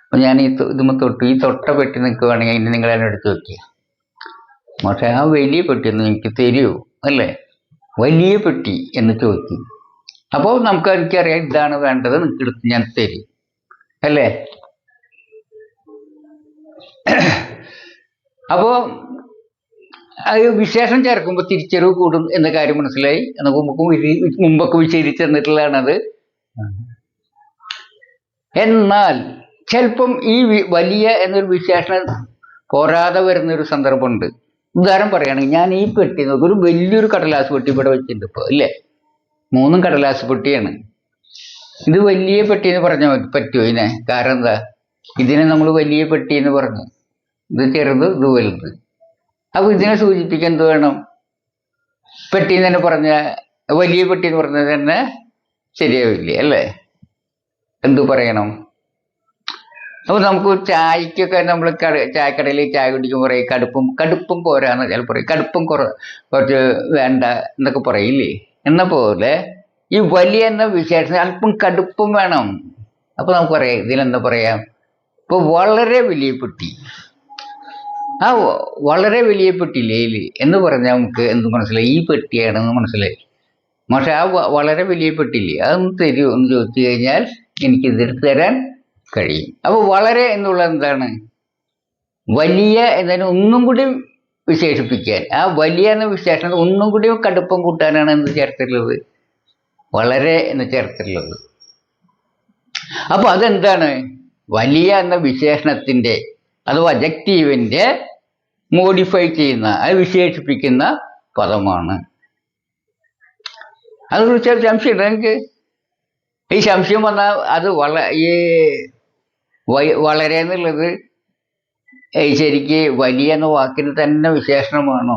അപ്പൊ ഞാൻ ഈ ഇതുമ്മ തൊട്ടു, ഈ തൊട്ട പെട്ടി നിങ്ങൾക്ക് വേണമെങ്കിൽ അതിന് നിങ്ങൾ എന്നെ എടുത്ത് വെക്കുക. പക്ഷെ ആ വലിയ പെട്ടി ഒന്ന് എനിക്ക് തരുമോ അല്ലേ? വലിയ പെട്ടി എന്ന് ചോദിക്കും. അപ്പോൾ നമുക്ക് എനിക്കറിയാം ഇതാണ് വേണ്ടത്, നിങ്ങൾക്ക് എടുത്ത് ഞാൻ തരും അല്ലേ? അപ്പോ അത് വിശേഷം ചേർക്കുമ്പോൾ തിരിച്ചറിവ് കൂടും എന്ന കാര്യം മനസ്സിലായി. മുമ്പൊക്കെ വിശദീകരിച്ച് തന്നിട്ടുള്ളതാണത്. എന്നാൽ ചിലപ്പം ഈ വലിയ എന്നൊരു വിശേഷണം പോരാതെ വരുന്നൊരു സന്ദർഭമുണ്ട്. ഉദാഹരണം പറയുകയാണെങ്കിൽ, ഞാൻ ഈ പെട്ടി നോക്കി, ഒരു വലിയൊരു കടലാസ് പെട്ടി ഇവിടെ വെച്ചിട്ടുണ്ട് ഇപ്പോൾ ഇല്ലേ? 3 കടലാസ് പെട്ടിയാണ്. ഇത് വലിയ പെട്ടി എന്ന് പറഞ്ഞാൽ പറ്റുമോ ഇതിനെ? കാരണം എന്താ? ഇതിനെ നമ്മൾ വലിയ പെട്ടി എന്ന് പറഞ്ഞു, ഇത് ചെറുത്, ഇത് വലുത്. അപ്പൊ ഇതിനെ സൂചിപ്പിക്കാൻ എന്ത് വേണം? പെട്ടി എന്ന് തന്നെ പറഞ്ഞ, വലിയ പെട്ടി എന്ന് പറഞ്ഞത് തന്നെ ശരിയാവില്ലേ അല്ലേ? എന്തു പറയണം? അപ്പൊ നമുക്ക് ചായക്കൊക്കെ നമ്മൾ ചായക്കടയിൽ ചായ കുടിക്കുമ്പോൾ പറയും കടുപ്പം പോരാന്ന് ചിലപ്പോൾ പറയും, കടുപ്പം കുറച്ച് വേണ്ട എന്നൊക്കെ പറയില്ലേ? എന്ന പോലെ ഈ വലിയ എന്ന വിശേഷം അല്പം കടുപ്പം വേണം. അപ്പൊ നമുക്ക് പറയാം, ഇതിലെന്താ പറയാം? ഇപ്പൊ വളരെ വലിയ പെട്ടി, ആ വളരെ വലിയ പെട്ടിയില്ലേ എന്ന് പറഞ്ഞാൽ നമുക്ക് എന്ത് മനസ്സിലായി? ഈ പെട്ടിയാണെന്ന് മനസ്സിലായി. പക്ഷെ ആ വളരെ വലിയ പെട്ടിയില്ലേ, അതൊന്ന് തരുമോ എന്ന് ചോദിച്ചു കഴിഞ്ഞാൽ എനിക്ക് ഇതെടുത്ത് തരാൻ കഴിയും. അപ്പൊ വളരെ എന്നുള്ളത് എന്താണ്? വലിയ എന്നതിനെ ഒന്നും കൂടി വിശേഷിപ്പിക്കാൻ, ആ വലിയ എന്ന വിശേഷണം ഒന്നും കൂടി കടുപ്പം കൂട്ടാനാണ് എന്ത് ചേർത്തിട്ടുള്ളത്? വളരെ എന്ന് ചേർത്തിട്ടുള്ളത്. അപ്പൊ അതെന്താണ്? വലിയ എന്ന വിശേഷണത്തിന്റെ അഥവാ അഡ്ജക്റ്റീവിന്റെ മോഡിഫൈ ചെയ്യുന്ന, അത് വിശേഷിപ്പിക്കുന്ന പദമാണ്. അതെക്കുറിച്ച് സംശയം എനിക്ക്. ഈ സംശയം വന്നാൽ അത് ഈ വളരെ എന്നുള്ളത് ശരിക്ക് വലിയ എന്ന വാക്കിന് തന്നെ വിശേഷണമാണോ?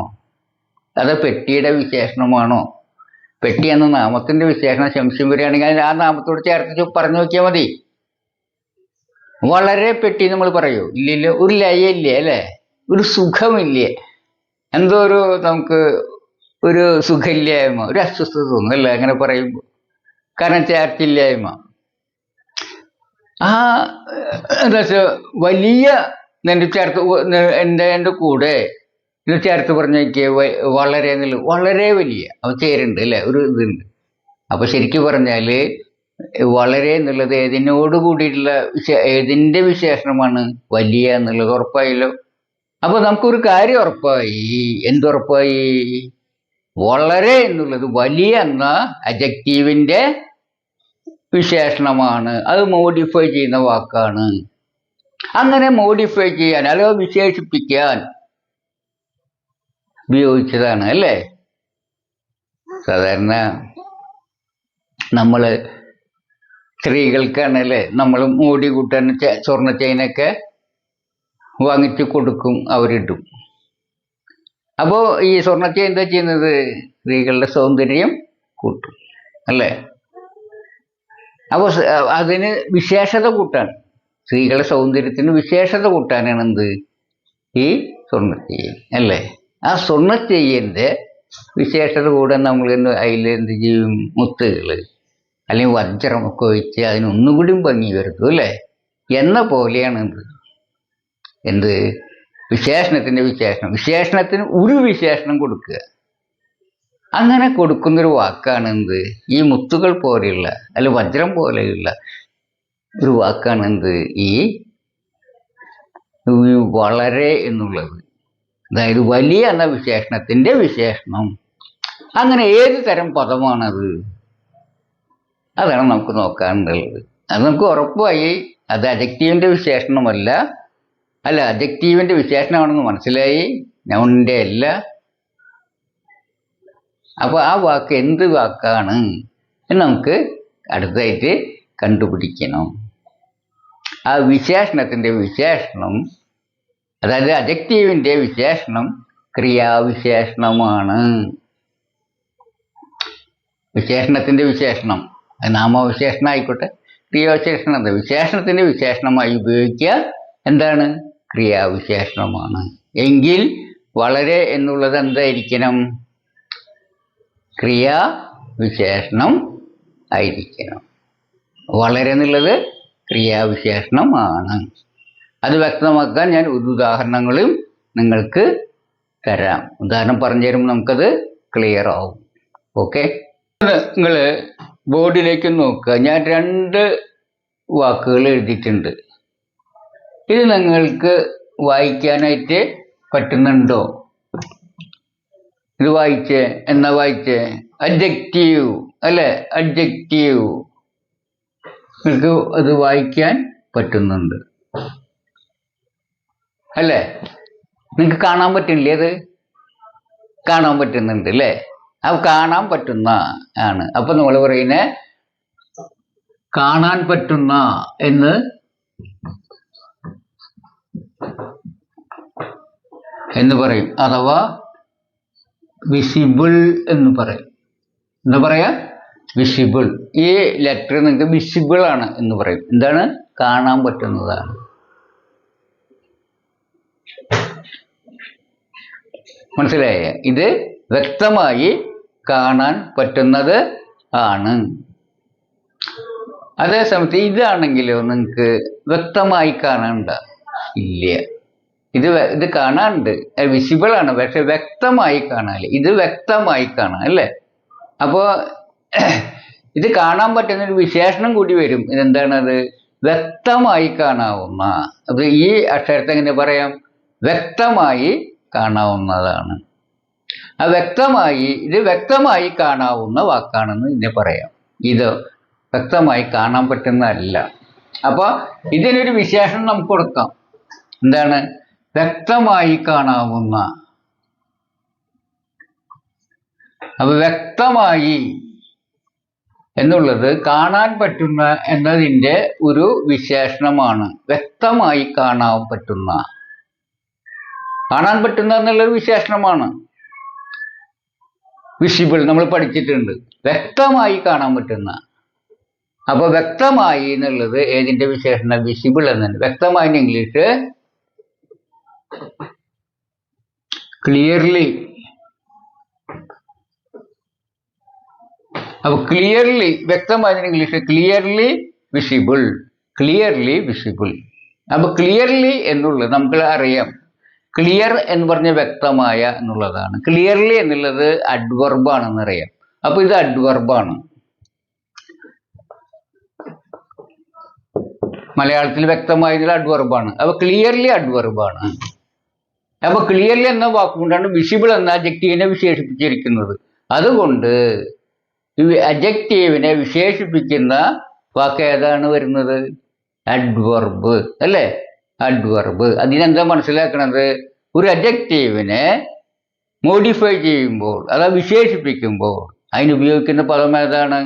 അത് പെട്ടിയുടെ വിശേഷണമാണോ? പെട്ടി എന്ന നാമത്തിന്റെ വിശേഷണം സംശയം വരികയാണെങ്കിൽ ആ നാമത്തോട് ചേർത്ത് പറഞ്ഞു നോക്കിയാൽ മതി. വളരെ പെട്ടി നമ്മൾ പറയൂ? ഇല്ലല്ലോ. ഒരു ലയയില്ലേ അല്ലേ? ഒരു സുഖമില്ലേ? എന്തോ ഒരു നമുക്ക് ഒരു സുഖമില്ലായ്മ, ഒരു അസ്വസ്ഥത തോന്നും അല്ലേ അങ്ങനെ പറയുമ്പോൾ? കാരണം ചേർത്തില്ലായ്മ. ആ എന്താ വെച്ചാൽ വലിയ നിന്റെ ചേർത്ത് എൻ്റെ കൂടെ ഇത് ചേർത്ത് പറഞ്ഞേക്ക് വളരെ എന്നുള്ളത് വളരെ വലിയ അവ ചേരുന്നുണ്ട് അല്ലേ? ഒരു ഇതുണ്ട്. അപ്പൊ ശരിക്കും പറഞ്ഞാല് വളരെ എന്നുള്ളത് ഏതിനോട് കൂടിയിട്ടുള്ള ഏതിന്റെ വിശേഷണമാണ്? വലിയ എന്നുള്ളത്. ഉറപ്പായല്ലോ. അപ്പൊ നമുക്കൊരു കാര്യം ഉറപ്പായി. എന്തുറപ്പായി? വളരെ എന്നുള്ളത് വലിയ എന്ന അഡ്ജക്റ്റീവിന്റെ വിശേഷണമാണ്. അത് മോഡിഫൈ ചെയ്യുന്ന വാക്കാണ്. അങ്ങനെ മോഡിഫൈ ചെയ്യാൻ അഥവാ വിശേഷിപ്പിക്കാൻ ഉപയോഗിച്ചതാണ് അല്ലേ? സാധാരണ നമ്മള് സ്ത്രീകൾക്കാണ് അല്ലേ നമ്മൾ മോടി കൂട്ടാൻ സ്വർണ്ണ ചെയിനൊക്കെ വാങ്ങിച്ചു കൊടുക്കും, അവരിടും. അപ്പോൾ ഈ സ്വർണ്ണ ചെയിൻ എന്താ ചെയ്യുന്നത്? സ്ത്രീകളുടെ സൗന്ദര്യം കൂട്ടും അല്ലേ? അപ്പോൾ അതിന് വിശേഷത കൂട്ടാൻ, സ്ത്രീകളുടെ സൗന്ദര്യത്തിന് വിശേഷത കൂട്ടാനാണ് എന്ത്? ഈ സ്വർണ്ണ ചെയിൻ അല്ലേ? ആ സ്വർണ്ണ ചെയിൻ്റെ വിശേഷത കൂടെ നമ്മൾ അതിൽ എന്ത് ചെയ്യും, മുത്തുകൾ അല്ലെങ്കിൽ വജ്രമൊക്കെ ഒഴിച്ച് അതിനൊന്നും കൂടിയും ഭംഗി വരുത്തും അല്ലേ. എന്ന പോലെയാണ് എന്ത് വിശേഷണത്തിൻ്റെ വിശേഷണത്തിന് ഒരു വിശേഷണം കൊടുക്കുക. അങ്ങനെ കൊടുക്കുന്നൊരു വാക്കാണ് ഈ മുത്തുകൾ പോലെയുള്ള അല്ല വജ്രം പോലെയുള്ള ഒരു വാക്കാണ് ഈ വളരെ എന്നുള്ളത്. അതായത് വലിയ എന്ന വിശേഷണത്തിൻ്റെ വിശേഷണം. അങ്ങനെ ഏത് തരം പദമാണത്? അതാണ് നമുക്ക് നോക്കാനുള്ളത്. അത് നമുക്ക് ഉറപ്പായി അത് അഡ്ജക്റ്റീവിൻ്റെ വിശേഷണമല്ല, അഡ്ജക്റ്റീവിൻ്റെ വിശേഷണമാണെന്ന് മനസ്സിലായി, നൗണിൻ്റെ അല്ല. അപ്പോൾ ആ വാക്ക് എന്ത് വാക്കാണ് എന്ന് നമുക്ക് അടുത്തായിട്ട് കണ്ടുപിടിക്കണം. ആ വിശേഷണത്തിൻ്റെ വിശേഷണം, അതായത് അഡ്ജക്റ്റീവിൻ്റെ വിശേഷണം ക്രിയാവിശേഷണമാണ്. വിശേഷണത്തിൻ്റെ വിശേഷണം നാമവിശേഷണം ആയിക്കോട്ടെ, ക്രിയാവിശേഷണം എന്താ വിശേഷണത്തിൻ്റെ വിശേഷണമായി ഉപയോഗിക്കുക. എന്താണ്? ക്രിയാവിശേഷണമാണ്. എങ്കിൽ വളരെ എന്നുള്ളത് എന്തായിരിക്കണം? ക്രിയാവിശേഷണം ആയിരിക്കണം. വളരെ എന്നുള്ളത് ക്രിയാവിശേഷണമാണ്. അത് വ്യക്തമാക്കാൻ ഞാൻ ഒരു ഉദാഹരണങ്ങളും നിങ്ങൾക്ക് തരാം. ഉദാഹരണം പറഞ്ഞു തരുമ്പോൾ നമുക്കത് ക്ലിയർ ആവും. ഓക്കെ, നിങ്ങൾ ബോർഡിലേക്ക് നോക്കുക. ഞാൻ 2 വാക്കുകൾ എഴുതിയിട്ടുണ്ട്. ഇത് നിങ്ങൾക്ക് വായിക്കാനായിട്ട് പറ്റുന്നുണ്ടോ? ഇത് വായിച്ചേ. എന്നാ വായിച്ചേ? അഡ്ജക്റ്റീവ് അല്ലേ, അഡ്ജക്റ്റീവ്. നിങ്ങൾക്ക് അത് വായിക്കാൻ പറ്റുന്നുണ്ട് അല്ലേ? നിങ്ങൾക്ക് കാണാൻ പറ്റില്ലേ? അത് കാണാൻ പറ്റുന്നുണ്ട് അല്ലേ? അത് കാണാൻ പറ്റുന്ന ആണ്. അപ്പൊ നമ്മൾ പറയുന്നത് കാണാൻ പറ്റുന്ന എന്ന് പറയും, അഥവാ വിസിബിൾ എന്ന് പറയും. എന്താ പറയാ? വിസിബിൾ. ഈ ലെറ്റർ നിങ്ങൾക്ക് വിസിബിൾ ആണ് എന്ന് പറയും. എന്താണ്? കാണാൻ പറ്റുന്നതാണ്. മനസ്സിലായ? ഇത് വ്യക്തമായി കാണാൻ പറ്റുന്നത് ആണ്. അതേസമയത്ത് ഇതാണെങ്കിലോ നിങ്ങൾക്ക് വ്യക്തമായി കാണണ്ട ഇല്ല. ഇത് കാണാനുണ്ട്, വിസിബിൾ ആണ്, പക്ഷെ വ്യക്തമായി കാണാൻ. ഇത് വ്യക്തമായി കാണാം അല്ലേ? അപ്പോൾ ഇത് കാണാൻ പറ്റുന്നൊരു വിശേഷണം കൂടി വരും. ഇതെന്താണത്? വ്യക്തമായി കാണാവുന്ന. അപ്പൊ ഈ അക്ഷരത്തെ എങ്ങനെ പറയാം? വ്യക്തമായി കാണാവുന്നതാണ്. ആ ഇത് വ്യക്തമായി കാണാവുന്ന വാക്കാണെന്ന് ഇതിനെ പറയാം. ഇത് വ്യക്തമായി കാണാൻ പറ്റുന്നതല്ല. അപ്പൊ ഇതിനൊരു വിശേഷണം നമുക്ക് കൊടുക്കാം. എന്താണ്? വ്യക്തമായി കാണാവുന്ന. അപ്പൊ വ്യക്തമായി എന്നുള്ളത് കാണാൻ പറ്റുന്ന എന്നതിൻ്റെ ഒരു വിശേഷണമാണ്. വ്യക്തമായി കാണാൻ പറ്റുന്ന എന്നുള്ളൊരു വിശേഷണമാണ്. വിസിബിൾ നമ്മൾ പഠിച്ചിട്ടുണ്ട്. വ്യക്തമായി കാണാൻ പറ്റുന്ന. അപ്പൊ വ്യക്തമായി എന്നുള്ളത് ഏതിന്റെ വിശേഷണം? വിസിബിൾ എന്നുണ്ട്. വ്യക്തമായി ഇംഗ്ലീഷ് ക്ലിയർലി. അപ്പൊ ക്ലിയർലി വ്യക്തമായി ഇംഗ്ലീഷ് ക്ലിയർലി വിസിബിൾ. അപ്പൊ ക്ലിയർലി എന്നുള്ളത് നമുക്ക് അറിയാം. ക്ലിയർ എന്ന് പറഞ്ഞ വ്യക്തമായ എന്നുള്ളതാണ്. ക്ലിയർലി എന്നുള്ളത് അഡ്വർബാണെന്ന് അറിയാം. അപ്പൊ ഇത് അഡ്വർബാണ്. മലയാളത്തിൽ വ്യക്തമായ അഡ്വർബാണ്. അപ്പൊ ക്ലിയർലി അഡ്വർബാണ്. അപ്പൊ ക്ലിയർലി എന്ന വാക്കുകൊണ്ടാണ് വിസിബിൾ എന്ന അഡ്ജക്റ്റീവിനെ വിശേഷിപ്പിച്ചിരിക്കുന്നത്. അതുകൊണ്ട് അഡ്ജക്റ്റീവിനെ വിശേഷിപ്പിക്കുന്ന വാക്ക് ഏതാണ് വരുന്നത്? അഡ്വർബ് അല്ലേ? അഡ്വർബ്. അതിനെന്താ മനസ്സിലാക്കണത്? ഒരു അഡ്ജക്റ്റീവിനെ മോഡിഫൈ ചെയ്യുമ്പോൾ, അതാ വിശേഷിപ്പിക്കുമ്പോൾ അതിനുപയോഗിക്കുന്ന പദം ഏതാണ്?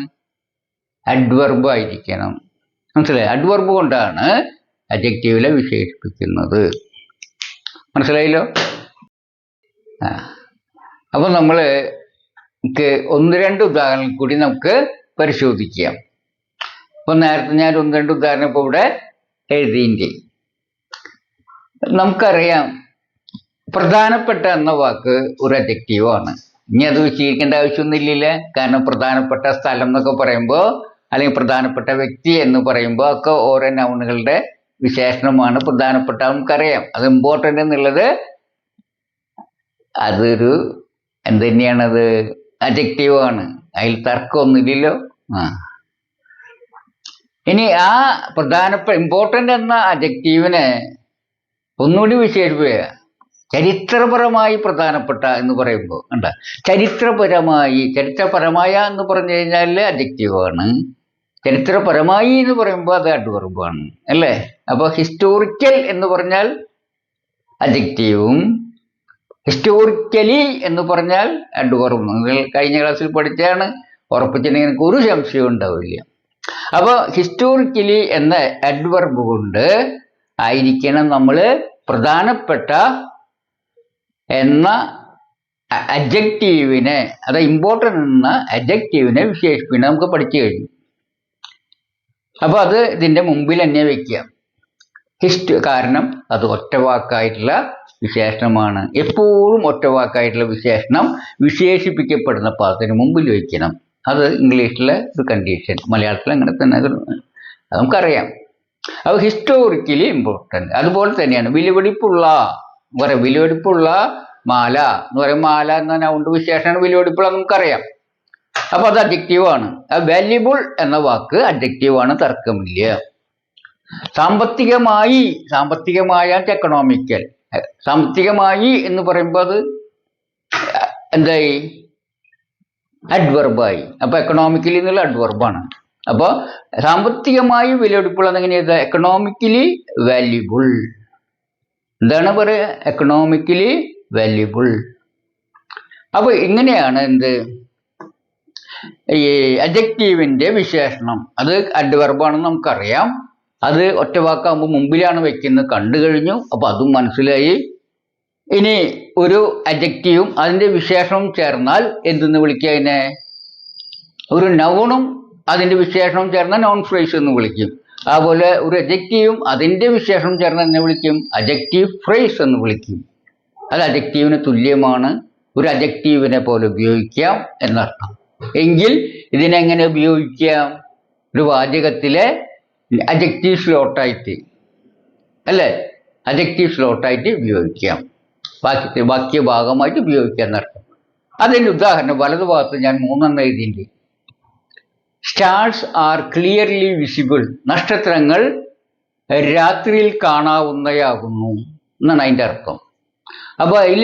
അഡ്വർബ് ആയിരിക്കണം. മനസ്സിലായി? അഡ്വർബ് കൊണ്ടാണ് അഡ്ജക്റ്റീവിനെ വിശേഷിപ്പിക്കുന്നത്. മനസ്സിലായല്ലോ? അപ്പൊ നമ്മള് 1-2 ഉദാഹരണം കൂടി നമുക്ക് പരിശോധിക്കാം. അപ്പൊ നേരത്തെ ഞാൻ 1-2 ഉദാഹരണം ഇപ്പൊ ഇവിടെ എഴുതിയിട്ടുണ്ട്. നമുക്കറിയാം പ്രധാനപ്പെട്ട എന്ന വാക്ക് ഒരു അഡ്ജക്റ്റീവാണ്. ഇനി അത് വിശദീകരിക്കേണ്ട ആവശ്യമൊന്നുമില്ല. കാരണം പ്രധാനപ്പെട്ട സ്ഥലം എന്നൊക്കെ പറയുമ്പോൾ അല്ലെങ്കിൽ പ്രധാനപ്പെട്ട വ്യക്തി എന്ന് പറയുമ്പോൾ ഒക്കെ ഓരോ നൗണുകളുടെ വിശേഷണമാണ്. പ്രധാനപ്പെട്ട നമുക്കറിയാം. അത് ഇമ്പോർട്ടൻ്റ് എന്നുള്ളത് അതൊരു എന്ത് തന്നെയാണത്, അഡ്ജക്റ്റീവ് ആണ്. അതിൽ തർക്കമൊന്നുമില്ലല്ലോ. ഇനി ആ ഇമ്പോർട്ടൻ്റ് എന്ന അഡ്ജക്റ്റീവിനെ ഒന്നുകൂടി വിശേഷിപ്പിക്കുക. ചരിത്രപരമായി പ്രധാനപ്പെട്ട എന്ന് പറയുമ്പോൾ ചരിത്രപരമായ എന്ന് പറഞ്ഞു കഴിഞ്ഞാൽ അഡ്ജക്റ്റീവാണ്. ചരിത്രപരമായി എന്ന് പറയുമ്പോൾ അത് അഡ്വർബാണ് അല്ലേ? അപ്പോൾ ഹിസ്റ്റോറിക്കൽ എന്ന് പറഞ്ഞാൽ അഡ്ജക്റ്റീവും ഹിസ്റ്റോറിക്കലി എന്ന് പറഞ്ഞാൽ അഡ്വർബും. നിങ്ങൾ കഴിഞ്ഞ ക്ലാസ്സിൽ പഠിച്ചാണ്, ഉറപ്പിച്ചിട്ടുണ്ടെങ്കിൽ എനിക്ക് ഒരു സംശയവും ഉണ്ടാവില്ല. അപ്പോൾ ഹിസ്റ്റോറിക്കലി എന്ന അഡ്വർബ് കൊണ്ട് ആയിരിക്കണം നമ്മൾ പ്രധാനപ്പെട്ട എന്ന അഡ്ജക്റ്റീവിനെ, അത് ഇമ്പോർട്ടൻ്റ് എന്ന അഡ്ജക്റ്റീവിനെ വിശേഷിപ്പിക്കണം. നമുക്ക് പഠിച്ചു കഴിഞ്ഞു. അപ്പോൾ അത് ഇതിൻ്റെ മുമ്പിൽ തന്നെ വയ്ക്കാം. കാരണം അത് ഒറ്റവാക്കായിട്ടുള്ള വിശേഷണമാണ്. എപ്പോഴും ഒറ്റവാക്കായിട്ടുള്ള വിശേഷണം വിശേഷിപ്പിക്കപ്പെടുന്ന പദത്തിന് മുമ്പിൽ വയ്ക്കണം. അത് ഇംഗ്ലീഷിലെ ഒരു കണ്ടീഷൻ. മലയാളത്തിൽ അങ്ങനെ തന്നെ അത് നമുക്കറിയാം. അപ്പോൾ ഹിസ്റ്റോറിക്കലി ഇമ്പോർട്ടൻ്റ്. അതുപോലെ തന്നെയാണ് വിലപിടിപ്പുള്ള മാല എന്ന് പറയും. മാല എന്ന നൗണ്ട് വിശേഷമാണ്. വിലപിടിപ്പുള്ള നമുക്കറിയാം. അപ്പോൾ അത് അഡ്ജക്റ്റീവാണ്. വാല്യുബിൾ എന്ന വാക്ക് അഡ്ജക്റ്റീവാണ്, തർക്കമില്ല. സാമ്പത്തികമായി എക്കണോമിക്കൽ. സാമ്പത്തികമായി എന്ന് പറയുമ്പോൾ അത് എന്തായി, അഡ്വർബായി. അപ്പോൾ എക്കണോമിക്കലി എന്നുള്ള അഡ്വർബാണ്. അപ്പോൾ സാമ്പത്തികമായി വിലപിടിപ്പുള്ളത് എങ്ങനെയാണ്? Economically valuable. എന്താണ് പറയുക? Economically valuable. അപ്പോൾ ഇങ്ങനെയാണ് ഈ അഡ്ജക്റ്റീവിൻ്റെ വിശേഷണം. അത് അഡ്വർബാണെന്ന് നമുക്കറിയാം. അത് ഒറ്റവാക്കാകുമ്പോൾ മുമ്പിലാണ് വയ്ക്കുന്നത്, കണ്ടു കഴിഞ്ഞു. അപ്പോൾ അതും മനസ്സിലായി. ഇനി ഒരു അഡ്ജക്റ്റീവും അതിൻ്റെ വിശേഷണവും ചേർന്നാൽ എന്തെന്ന് വിളിക്കുക? അതിനെ ഒരു നൗണും അതിൻ്റെ വിശേഷണവും ചേർന്നാൽ നൗൺ ഫ്രേസ് എന്ന് വിളിക്കും. അതുപോലെ ഒരു അഡ്ജക്റ്റീവും അതിൻ്റെ വിശേഷണം ചേർന്നാൽ എന്നെ വിളിക്കും? അഡ്ജക്റ്റീവ് ഫ്രേസ് എന്ന് വിളിക്കും. അത് അഡ്ജക്റ്റീവിന് തുല്യമാണ്. ഒരു അഡ്ജക്റ്റീവിനെ പോലെ ഉപയോഗിക്കാം എന്നർത്ഥം. എങ്കിൽ ഇതിനെങ്ങനെ ഉപയോഗിക്കാം? ഒരു വാചകത്തിലെ അഡ്ജക്റ്റീവ് സ്ലോട്ടായിട്ട് അല്ലേ? അഡ്ജക്റ്റീവ് സ്ലോട്ടായിട്ട് ഉപയോഗിക്കാം. വാക്യഭാഗമായിട്ട് ഉപയോഗിക്കാം എന്നർത്ഥം. അതിൻ്റെ ഉദാഹരണം വലതുഭാഗത്ത് ഞാൻ 3 എഴുതിയിട്ടുണ്ട്. Stars R clearly visible. നക്ഷത്രങ്ങൾ രാത്രിയിൽ കാണാവുന്നയാകുന്നു എന്നാണ് അതിൻ്റെ അർത്ഥം. അപ്പോൾ അതിൽ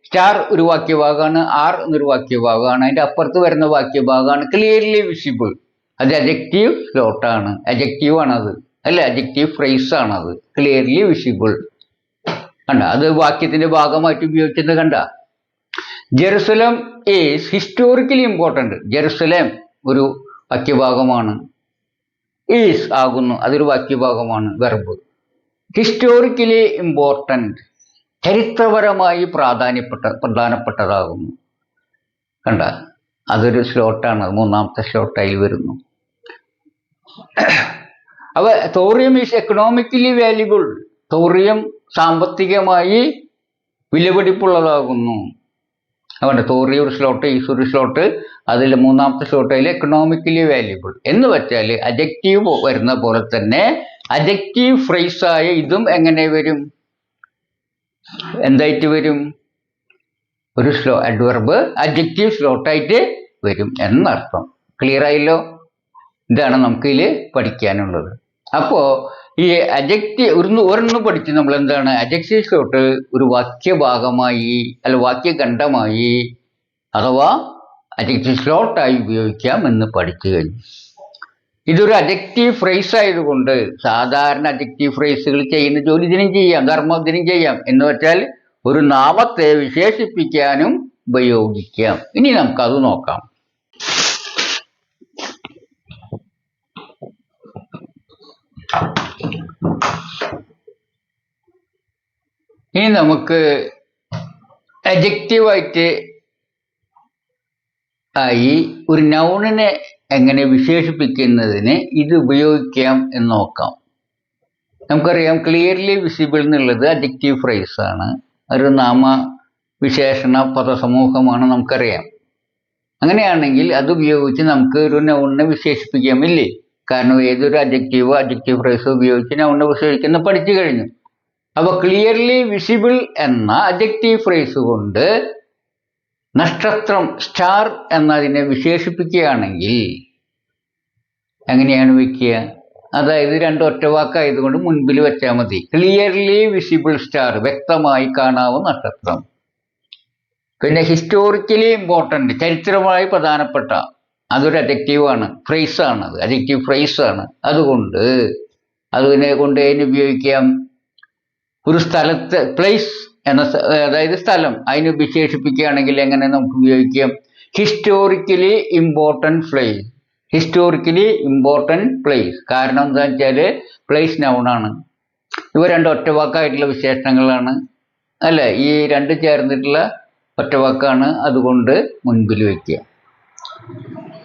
സ്റ്റാർ ഒരു വാക്യഭാഗമാണ്, ആർ എന്നൊരു വാക്യഭാഗമാണ്. അതിൻ്റെ അപ്പുറത്ത് വരുന്ന വാക്യഭാഗമാണ് ക്ലിയർലി വിസിബിൾ. അത് അഡ്ജക്റ്റീവ് സ്ലോട്ടാണ്, അഡ്ജക്റ്റീവാണത് അല്ലേ? അഡ്ജക്റ്റീവ് ഫ്രേസ് ആണത്. ക്ലിയർലി വിസിബിൾ കണ്ട, അത് വാക്യത്തിൻ്റെ ഭാഗമായിട്ട് ഉപയോഗിച്ചത് കണ്ട. Jerusalem is historically important. Jerusalem ഒരു വാക്യഭാഗമാണ്. ഈസ് ആകുന്നു, അതൊരു വാക്യഭാഗമാണ്, വെർബ്. ഹിസ്റ്റോറിക്കലി ഇമ്പോർട്ടൻ്റ്, ചരിത്രപരമായി പ്രധാനപ്പെട്ടതാകുന്നു. കണ്ട, അതൊരു സ്ലോട്ടാണ്, 3ാമത്തെ സ്ലോട്ടായി വരുന്നു. അപ്പോൾ thorium is economically valuable. Thorium സാമ്പത്തികമായി വിലപിടിപ്പുള്ളതാകുന്നു. അതുകൊണ്ട് തോറിയ ഒരു സ്ലോട്ട്, ഈസ് ഒരു സ്ലോട്ട്, അതിൽ 3ാമത്തെ സ്ലോട്ട് അതിൽ എക്കണോമിക്കലി വാല്യുബിൾ എന്ന് വെച്ചാൽ അഡ്ജക്റ്റീവ് വരുന്ന പോലെ തന്നെ അഡ്ജക്റ്റീവ് ഫ്രേസായ ഇതും എങ്ങനെ വരും? എന്തായിട്ട് വരും? ഒരു അഡ്വർബ് അഡ്ജക്റ്റീവ് സ്ലോട്ടായിട്ട് വരും എന്നർത്ഥം. ക്ലിയർ ആയല്ലോ? ഇതാണ് നമുക്ക് ഇതിൽ പഠിക്കാനുള്ളത്. അപ്പോൾ ഈ അഡ്ജക്റ്റീവ് ഒരെണ്ണം പഠിച്ച് നമ്മൾ എന്താണ്, അഡ്ജക്റ്റീവ് സ്ലോട്ട് ഒരു വാക്യഭാഗമായി അല്ല വാക്യഖണ്ഡമായി അഥവാ അഡ്ജക്റ്റീവ് സ്ലോട്ടായി ഉപയോഗിക്കാം എന്ന് പഠിച്ചു കഴിഞ്ഞു. ഇതൊരു അഡ്ജക്റ്റീവ് ഫ്രേസ് ആയതുകൊണ്ട് സാധാരണ അഡ്ജക്റ്റീവ് ഫ്രേസുകൾ ചെയ്യുന്ന ജോലി ഇതിനും ചെയ്യാം, ധർമ്മം ഇതിനും ചെയ്യാം. എന്ന് വെച്ചാൽ ഒരു നാമത്തെ വിശേഷിപ്പിക്കാനും ഉപയോഗിക്കാം. ഇനി നമുക്കത് നോക്കാം. ഇനി നമുക്ക് അഡ്ജക്റ്റീവായിട്ട് ആയി ഒരു നൗണിനെ എങ്ങനെ വിശേഷിപ്പിക്കുന്നതിന് ഇത് ഉപയോഗിക്കാം എന്ന് നോക്കാം. നമുക്കറിയാം ക്ലിയർലി വിസിബിൾ എന്നുള്ളത് അഡ്ജക്റ്റീവ് ഫ്രേസാണ്. ഒരു വിശേഷണ പദസമൂഹമാണ്, നമുക്കറിയാം. അങ്ങനെയാണെങ്കിൽ അത് ഉപയോഗിച്ച് നമുക്ക് ഒരു നൗണിനെ വിശേഷിപ്പിക്കാമില്ലേ? കാരണം ഏതൊരു അഡ്ജക്റ്റീവ് ഫ്രേസ് ഉപയോഗിച്ച് നൗണിനെ വിശേഷിക്കുന്ന പഠിച്ചു കഴിഞ്ഞു. അപ്പൊ ക്ലിയർലി വിസിബിൾ എന്ന അഡ്ജക്റ്റീവ് ഫ്രേസ് കൊണ്ട് നക്ഷത്രം സ്റ്റാർ എന്നതിനെ വിശേഷിപ്പിക്കുകയാണെങ്കിൽ എങ്ങനെയാണ് വയ്ക്കുക? അതായത് രണ്ട് ഒറ്റവാക്കായതുകൊണ്ട് മുൻപിൽ വെച്ചാൽ മതി. ക്ലിയർലി വിസിബിൾ സ്റ്റാർ, വ്യക്തമായി കാണാവുന്ന നക്ഷത്രം. പിന്നെ ഹിസ്റ്റോറിക്കലി ഇമ്പോർട്ടൻ്റ്, ചരിത്രമായി പ്രധാനപ്പെട്ട, അതൊരു അഡ്ജക്റ്റീവാണ്, ഫ്രേസാണ്, അത് അഡ്ജക്റ്റീവ് ഫ്രേസാണ്. അതുകൊണ്ട് അതിനെ കൊണ്ട് അതിന് ഉപയോഗിക്കാം. ഒരു സ്ഥലത്ത് പ്ലേസ് എന്ന, അതായത് സ്ഥലം, അതിന് വിശേഷിപ്പിക്കുകയാണെങ്കിൽ എങ്ങനെ നമുക്ക് ഉപയോഗിക്കാം? Historically important place. Historically important place. കാരണം എന്താണെന്ന് വെച്ചാൽ പ്ലേസ് നൗണാണ്. ഇവ രണ്ട് ഒറ്റവാക്കായിട്ടുള്ള വിശേഷണങ്ങളാണ്, അല്ലേ? ഈ രണ്ട് ചേർന്നിട്ടുള്ള ഒറ്റവാക്കാണ്, അതുകൊണ്ട് മുൻപിൽ വയ്ക്കുക.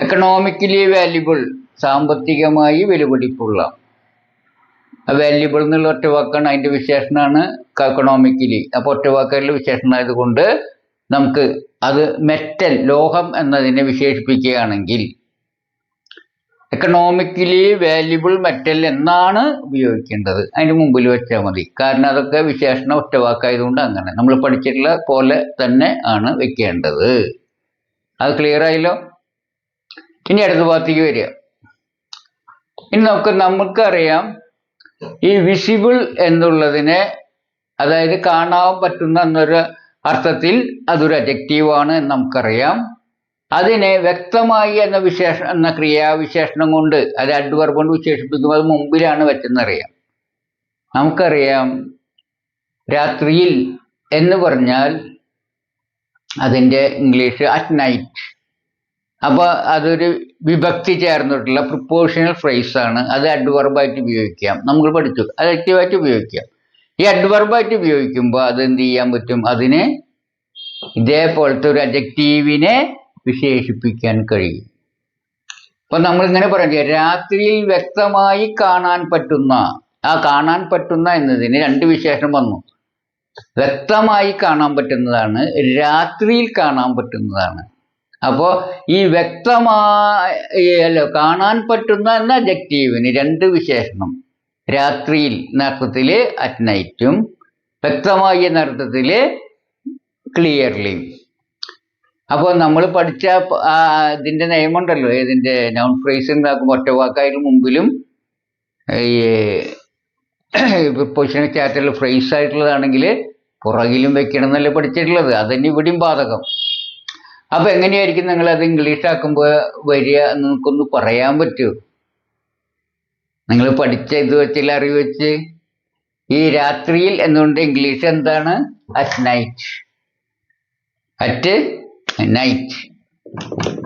എക്കണോമിക്കലി വാല്യുബിൾ, സാമ്പത്തികമായി വിലപിടിപ്പുള്ള. വാല്യുബിൾ എന്നുള്ള ഒറ്റവാക്കാണ്, അതിൻ്റെ വിശേഷണമാണ് എക്കണോമിക്കലി. അപ്പോൾ ഒറ്റവാക്കായിട്ടുള്ള വിശേഷണമായതുകൊണ്ട് നമുക്ക് അത് മെറ്റൽ, ലോഹം എന്നതിനെ വിശേഷിപ്പിക്കുകയാണെങ്കിൽ എക്കണോമിക്കലി വാല്യുബിൾ മെറ്റൽ എന്നാണ് ഉപയോഗിക്കേണ്ടത്. അതിന് മുമ്പിൽ വെച്ചാൽ മതി. കാരണം അതൊക്കെ വിശേഷണം ഒറ്റവാക്കായതുകൊണ്ട് അങ്ങനെ നമ്മൾ പഠിച്ചിട്ടുള്ള പോലെ തന്നെ ആണ് വെക്കേണ്ടത്. അത് ക്ലിയർ ആയല്ലോ? ഇനി അടുത്ത ഭാഗത്തേക്ക് വരിക. ഇനി നമുക്കറിയാം, ഈ വിസിബിൾ എന്നുള്ളതിനെ, അതായത് കാണാൻ പറ്റുന്ന എന്നൊരു അർത്ഥത്തിൽ അതൊരു അഡ്ജക്റ്റീവാണ് എന്ന് നമുക്കറിയാം. അതിനെ വ്യക്തമായി എന്ന ക്രിയാവിശേഷണം കൊണ്ട്, അത് അഡ്വർബ് കൊണ്ട് വിശേഷിപ്പിക്കുമ്പോൾ അത് മുമ്പിലാണ് വെച്ചെന്നറിയാം. നമുക്കറിയാം രാത്രിയിൽ എന്ന് പറഞ്ഞാൽ അതിൻ്റെ ഇംഗ്ലീഷ് അറ്റ് നൈറ്റ്. അപ്പോൾ അതൊരു വിഭക്തി ചേർന്നിട്ടുള്ള പ്രിപ്പോർഷണൽ ഫ്രേസാണ്. അത് അഡ്വർബായിട്ട് ഉപയോഗിക്കാം. നമ്മൾ പഠിച്ചു, അഡ്ജക്റ്റീവായിട്ട് ഉപയോഗിക്കാം. ഈ അഡ്വർബായിട്ട് ഉപയോഗിക്കുമ്പോൾ അത് എന്ത് ചെയ്യാൻ പറ്റും? അതിന് ഇതേപോലത്തെ ഒരു അഡ്ജക്റ്റീവിനെ വിശേഷിപ്പിക്കാൻ കഴിയും. അപ്പൊ നമ്മളിങ്ങനെ പറയുക, രാത്രിയിൽ വ്യക്തമായി കാണാൻ പറ്റുന്ന. ആ കാണാൻ പറ്റുന്ന എന്നതിന് രണ്ട് വിശേഷണം വന്നു. വ്യക്തമായി കാണാൻ പറ്റുന്നതാണ്, രാത്രിയിൽ കാണാൻ പറ്റുന്നതാണ്. അപ്പോൾ ഈ കാണാൻ പറ്റുന്ന എന്ന അഡ്ജക്റ്റീവിന് രണ്ട് വിശേഷണം. രാത്രിയിൽ എന്ന അർത്ഥത്തിൽ അറ്റ് നൈറ്റും, വ്യക്തമായി എന്ന അർത്ഥത്തിൽ ക്ലിയർലി. അപ്പോൾ നമ്മൾ പഠിച്ച ഇതിൻ്റെ നിയമമുണ്ടല്ലോ, ഇതിൻ്റെ നൗൺ ഫ്രേസ് ഉണ്ടാക്കുമ്പോൾ ഒറ്റവാക്കായിട്ട് മുമ്പിലും ഈ പ്രിപ്പോസിഷണൽ ക്യാരക്ടറിൽ ഫ്രേസ് ആയിട്ടുള്ളതാണെങ്കിൽ പുറകിലും വെക്കണം എന്നല്ലേ പഠിച്ചിട്ടുള്ളത്. അതന്നെ ഇവിടെയും ബാധകം. അപ്പോൾ എങ്ങനെയായിരിക്കും നിങ്ങളത് ഇംഗ്ലീഷ് ആക്കുമ്പോൾ വരിക എന്ന് നിങ്ങൾക്കൊന്ന് പറയാൻ പറ്റുമോ? നിങ്ങൾ പഠിച്ച ഇത് വെച്ചുള്ള അറിവ് വെച്ച് ഈ രാത്രിയിൽ എന്നുകൊണ്ട് ഇംഗ്ലീഷ് എന്താണ്? At night. At night,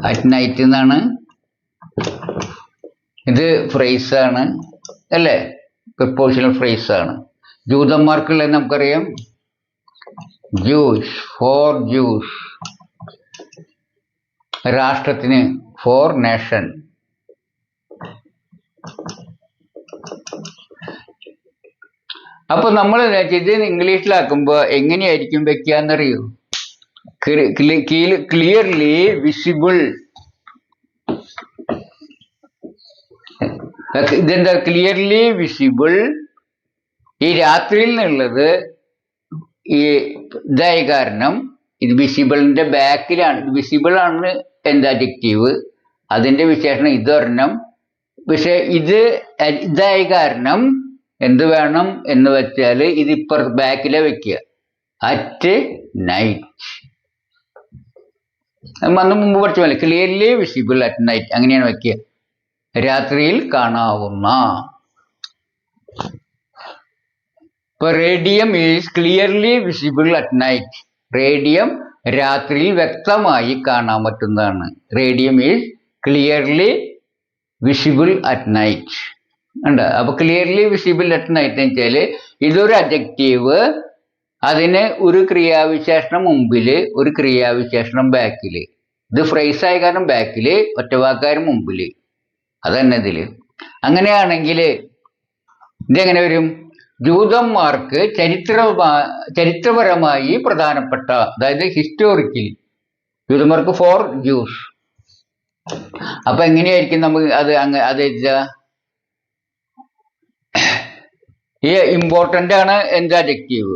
at night എന്നാണ്. ഇത് ഫ്രേസാണ്, അല്ലേ? പ്രിപ്പോസിഷണൽ ഫ്രേസാണ്. ജൂതന്മാർക്കുള്ളത് നമുക്കറിയാം, ജൂസ്, ഫോർ ജൂസ്. രാഷ്ട്രത്തിന് ഫോർ നേഷൻ. അപ്പൊ നമ്മൾ ഇത് ഇംഗ്ലീഷിലാക്കുമ്പോൾ എങ്ങനെയായിരിക്കും വെക്കാന്നറിയോ? Clearly visible. ഇതെന്താ ക്ലിയർലി വിസിബിൾ? ഈ രാത്രിയിൽ നിന്നുള്ളത് ഈ ഇതായ കാരണം ഇത് വിസിബിളിന്റെ ബാക്കിലാണ്. ഇത് വിസിബിൾ ആണ് എന്താ അഡ്ജക്റ്റീവ്, അതിന്റെ വിശേഷണം ഇതൊരെണ്ണം. പക്ഷെ ഇതായ കാരണം എന്ത് വേണം എന്ന് വെച്ചാൽ ഇതിപ്പുറ ബാക്കിലെ വെക്കുക, അറ്റ് നൈറ്റ്. അന്ന് മുമ്പ് പഠിച്ച പോലെ ക്ലിയർലി വിസിബിൾ അറ്റ് നൈറ്റ്, അങ്ങനെയാണ് വെക്കുക. രാത്രിയിൽ കാണാവുന്ന. ഇപ്പൊ radium is clearly visible at night. Radium രാത്രിയിൽ വ്യക്തമായി കാണാൻ പറ്റുന്നതാണ്. Radium is clearly visible at night. ഉണ്ട്. അപ്പൊ ക്ലിയർലി വിസിബിൾ അറ്റ് നൈറ്റ് എന്ന് വെച്ചാൽ ഇതൊരു അഡ്ജക്റ്റീവ്, അതിന് ഒരു ക്രിയാവിശേഷണം മുമ്പിൽ, ഒരു ക്രിയാവിശേഷണം ബാക്കിൽ. ഇത് ഫ്രേസായ കാരണം ബാക്കിൽ, ഒറ്റവാക്കാരും മുമ്പിൽ. അതന്നെ ഇതിൽ. അങ്ങനെയാണെങ്കിൽ ഇതെങ്ങനെ വരും? ജൂതന്മാർക്ക് ചരിത്രപരമായി പ്രധാനപ്പെട്ട, അതായത് ഹിസ്റ്റോറിക്കലി ജൂതന്മാർക്ക് ഫോർ ജ്യൂസ്. അപ്പൊ എങ്ങനെയായിരിക്കും നമുക്ക് അത് ഈ ഇമ്പോർട്ടൻ്റ് ആണ് എന്ത് അഡ്ജക്റ്റീവ്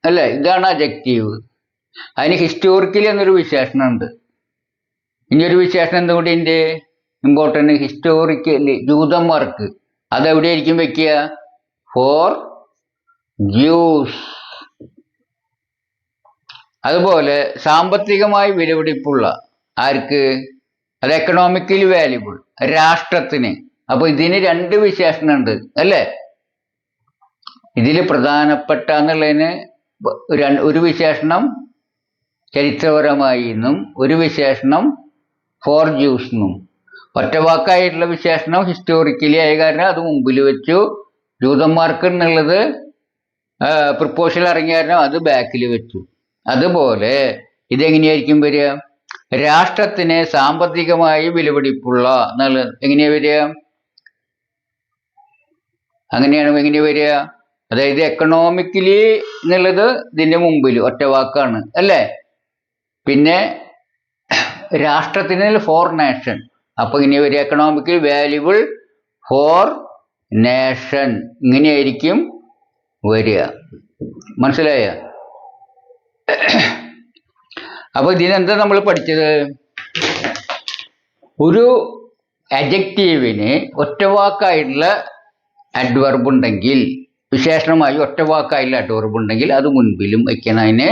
അല്ലേ, ഇതാണ് അഡ്ജക്റ്റീവ്. അതിന് ഹിസ്റ്റോറിക്കലി എന്നൊരു വിശേഷണം ഉണ്ട്. ഇനിയൊരു വിശേഷണം എന്തുകൊണ്ട് ഇതിൻ്റെ ഇമ്പോർട്ടൻ്റ് ഹിസ്റ്റോറിക്കലി ജൂതന്മാർക്ക്, അതെവിടെയായിരിക്കും വെക്കുക? For Jews. അതുപോലെ സാമ്പത്തികമായി വിലപിടിപ്പുള്ള ആർക്ക്? അത് എക്കണോമിക്കലി വാല്യുബിൾ രാഷ്ട്രത്തിന്. അപ്പൊ ഇതിന് രണ്ട് വിശേഷണം ഉണ്ട് അല്ലേ? ഇതിൽ പ്രധാനപ്പെട്ട എന്നുള്ളതിന് ഒരു വിശേഷണം ചരിത്രപരമായി എന്നും ഒരു വിശേഷണം ഫോർ ജ്യൂസ് എന്നും. ഒറ്റവാക്കായിട്ടുള്ള വിശേഷണം ഹിസ്റ്റോറിക്കലി ആയ കാരണം അത് മുമ്പിൽ വെച്ചു. ജൂതന്മാർക്ക് എന്നുള്ളത് പ്രിപ്പോഷനിൽ ഇറങ്ങിയ കാരണം അത് ബാക്കിൽ വെച്ചു. അതുപോലെ ഇതെങ്ങനെയായിരിക്കും വരിക? രാഷ്ട്രത്തിന് സാമ്പത്തികമായി വിലപിടിപ്പുള്ള എന്നുള്ളത് എങ്ങനെയാ വരിക? എങ്ങനെയാ വരിക? അതായത് എക്കണോമിക്കലി എന്നുള്ളത് ഇതിന്റെ മുമ്പിൽ ഒറ്റവാക്കാണ് അല്ലേ? പിന്നെ രാഷ്ട്രത്തിന് ഫോർ നേഷൻ. അപ്പൊ ഇങ്ങനെ വരിക എക്കണോമിക്കലി വാല്യുബിൾ ഫോർ നേഷൻ, ഇങ്ങനെയായിരിക്കും വരിക. മനസ്സിലായ? അപ്പൊ ഇതിനെന്താ നമ്മൾ പഠിച്ചത്? ഒരു അഡ്ജക്റ്റീവിന് ഒറ്റവാക്കായിട്ടുള്ള അഡ്വർബ് ഉണ്ടെങ്കിൽ, വിശേഷണമായി ഒറ്റവാക്കായിട്ടുള്ള അഡ്വർബ് ഉണ്ടെങ്കിൽ അത് മുൻപിലും വയ്ക്കണതിന്.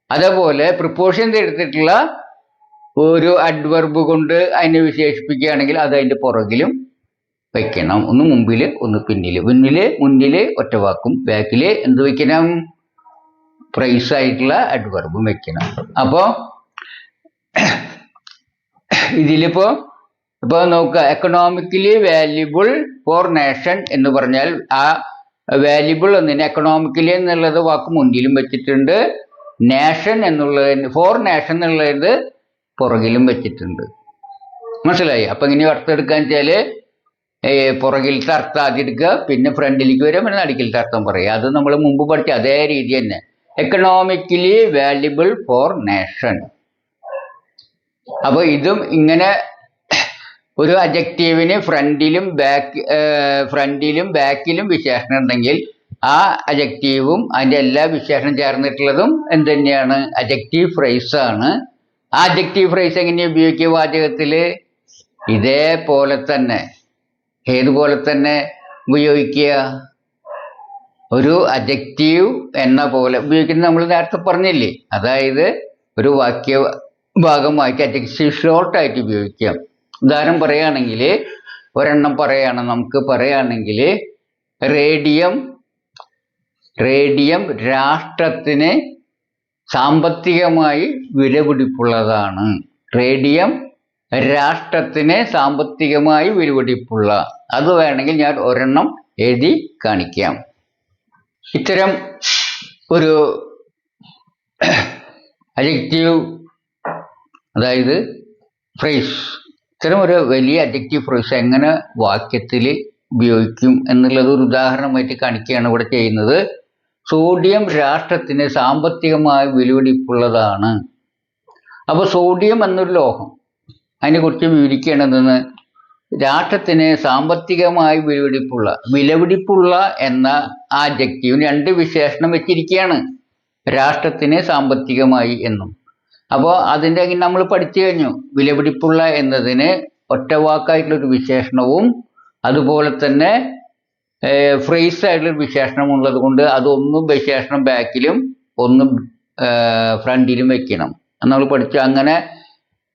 അതേപോലെ പ്രിപ്പോഷൻ എടുത്തിട്ടുള്ള ഒരു അഡ്വർബ് കൊണ്ട് അതിനെ വിശേഷിപ്പിക്കുകയാണെങ്കിൽ അത് അതിൻ്റെ പുറകിലും വയ്ക്കണം. ഒന്ന് മുമ്പിൽ ഒന്ന് പിന്നിൽ. മുന്നിൽ ഒറ്റവാക്കും, ബാക്കിൽ എന്ത് വയ്ക്കണം? പ്രൈസ് ആയിട്ടുള്ള അഡ്വർബും വെക്കണം. അപ്പോൾ ഇതിലിപ്പോൾ നോക്കുക, എക്കണോമിക്കലി വാല്യുബിൾ ഫോർ നേഷൻ എന്ന് പറഞ്ഞാൽ ആ വാല്യുബിൾ എന്നതിന് എക്കണോമിക്കലി എന്നുള്ളത് വാക്ക് മുന്നിലും വെച്ചിട്ടുണ്ട്, നേഷൻ എന്നുള്ളതിന് ഫോർ നേഷൻ എന്നുള്ളത് പുറകിലും വെച്ചിട്ടുണ്ട്. മനസ്സിലായി? അപ്പൊ ഇങ്ങനെ അർത്ഥം എടുക്കാൻ വെച്ചാൽ പുറകിലത്തെ അർത്ഥം ആദ്യം എടുക്കുക, പിന്നെ ഫ്രണ്ടിലേക്ക് വരും, പിന്നെ നടുക്കിലത്തെ അർത്ഥം പറയുക. അത് നമ്മൾ മുമ്പ് പഠിച്ച അതേ രീതി തന്നെ. Economically valuable four nation. അപ്പൊ ഇതും ഇങ്ങനെ ഒരു അഡ്ജക്റ്റീവിന് ഫ്രണ്ടിലും ബാക്കിലും വിശേഷണം ഉണ്ടെങ്കിൽ ആ അഡ്ജക്റ്റീവും അതിൻ്റെ എല്ലാ വിശേഷണം ചേർന്നിട്ടുള്ളതും എന്ത് തന്നെയാണ്? അഡ്ജക്റ്റീവ് ഫ്രേസ് ആണ്. ആ അഡ്ജക്റ്റീവ് ഫ്രേസ് എങ്ങനെയാണ് ഉപയോഗിക്കുക വാചകത്തിൽ? ഇതേപോലെ തന്നെ. ഏതുപോലെ തന്നെ ഉപയോഗിക്കുക? ഒരു അഡ്ജക്റ്റീവ് എന്ന പോലെ ഉപയോഗിക്കുന്നത് നമ്മൾ നേരത്തെ പറഞ്ഞില്ലേ? അതായത് ഒരു വാക്യ ഭാഗമായിട്ട് അഡ്ജക്റ്റീവ് ഷോർട്ടായിട്ട് ഉപയോഗിക്കാം. ഉദാഹരണം പറയുകയാണെങ്കിൽ, ഒരെണ്ണം നമുക്ക് പറയുകയാണെങ്കിൽ റേഡിയം രാഷ്ട്രത്തിന് സാമ്പത്തികമായി വിലപിടിപ്പുള്ളതാണ്. റേഡിയം രാഷ്ട്രത്തിന് സാമ്പത്തികമായി വിലപിടിപ്പുള്ള. അത് വേണമെങ്കിൽ ഞാൻ ഒരെണ്ണം എഴുതി കാണിക്കാം. ഇത്തരം ഒരു അഡ്ജക്റ്റീവ്, അതായത് ഫ്രേസ്, ഇത്തരം ഒരു വലിയ അഡ്ജക്റ്റീവ് ഫ്രേസ് എങ്ങനെ വാക്യത്തിൽ ഉപയോഗിക്കും എന്നുള്ളത് ഒരു ഉദാഹരണമായിട്ട് കാണിക്കുകയാണ് ഇവിടെ ചെയ്യുന്നത്. സോഡിയം രാഷ്ട്രത്തിന് സാമ്പത്തികമായി വിലപിടിപ്പുള്ളതാണ്. അപ്പോൾ സോഡിയം എന്നൊരു ലോഹം, അതിനെക്കുറിച്ച് വിവരിക്കേണ്ടതെന്ന് രാഷ്ട്രത്തിന് സാമ്പത്തികമായി വിലപിടിപ്പുള്ള എന്ന ആ അഡ്ജക്റ്റീവിന് രണ്ട് വിശേഷണം വെച്ചിരിക്കുകയാണ്, രാഷ്ട്രത്തിന് സാമ്പത്തികമായി എന്നും. അപ്പോൾ അതിൻ്റെ നമ്മൾ പഠിച്ചു കഴിഞ്ഞു. വിലപിടിപ്പുള്ള എന്നതിന് ഒറ്റവാക്കായിട്ടുള്ളൊരു വിശേഷണവും അതുപോലെ തന്നെ ഫ്രേസ് ആയിട്ടുള്ളൊരു വിശേഷണം ഉള്ളത് കൊണ്ട് അതൊന്നും വിശേഷണം ബാക്കിലും ഒന്നും ഫ്രണ്ടിലും വെക്കണം നമ്മൾ പഠിച്ചു. അങ്ങനെ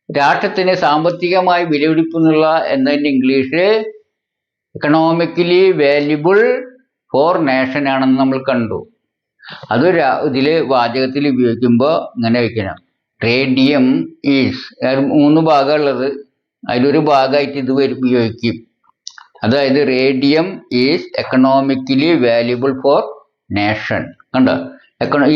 രാഷ്ട്രത്തിന് സാമ്പത്തികമായി വിലപിടിപ്പുള്ള എന്നതിൻ്റെ English economically valuable four nation ആണെന്ന് നമ്മൾ കണ്ടു. അത് ഇതിൽ വാചകത്തിൽ ഉപയോഗിക്കുമ്പോൾ ഇങ്ങനെ വയ്ക്കണം. റേഡിയം ഈസ്, 3 ഭാഗമുള്ളത്, അതിലൊരു ഭാഗമായിട്ട് ഇത് ഉപയോഗിക്കും. അതായത് radium is economically valuable four nation. കണ്ടോ?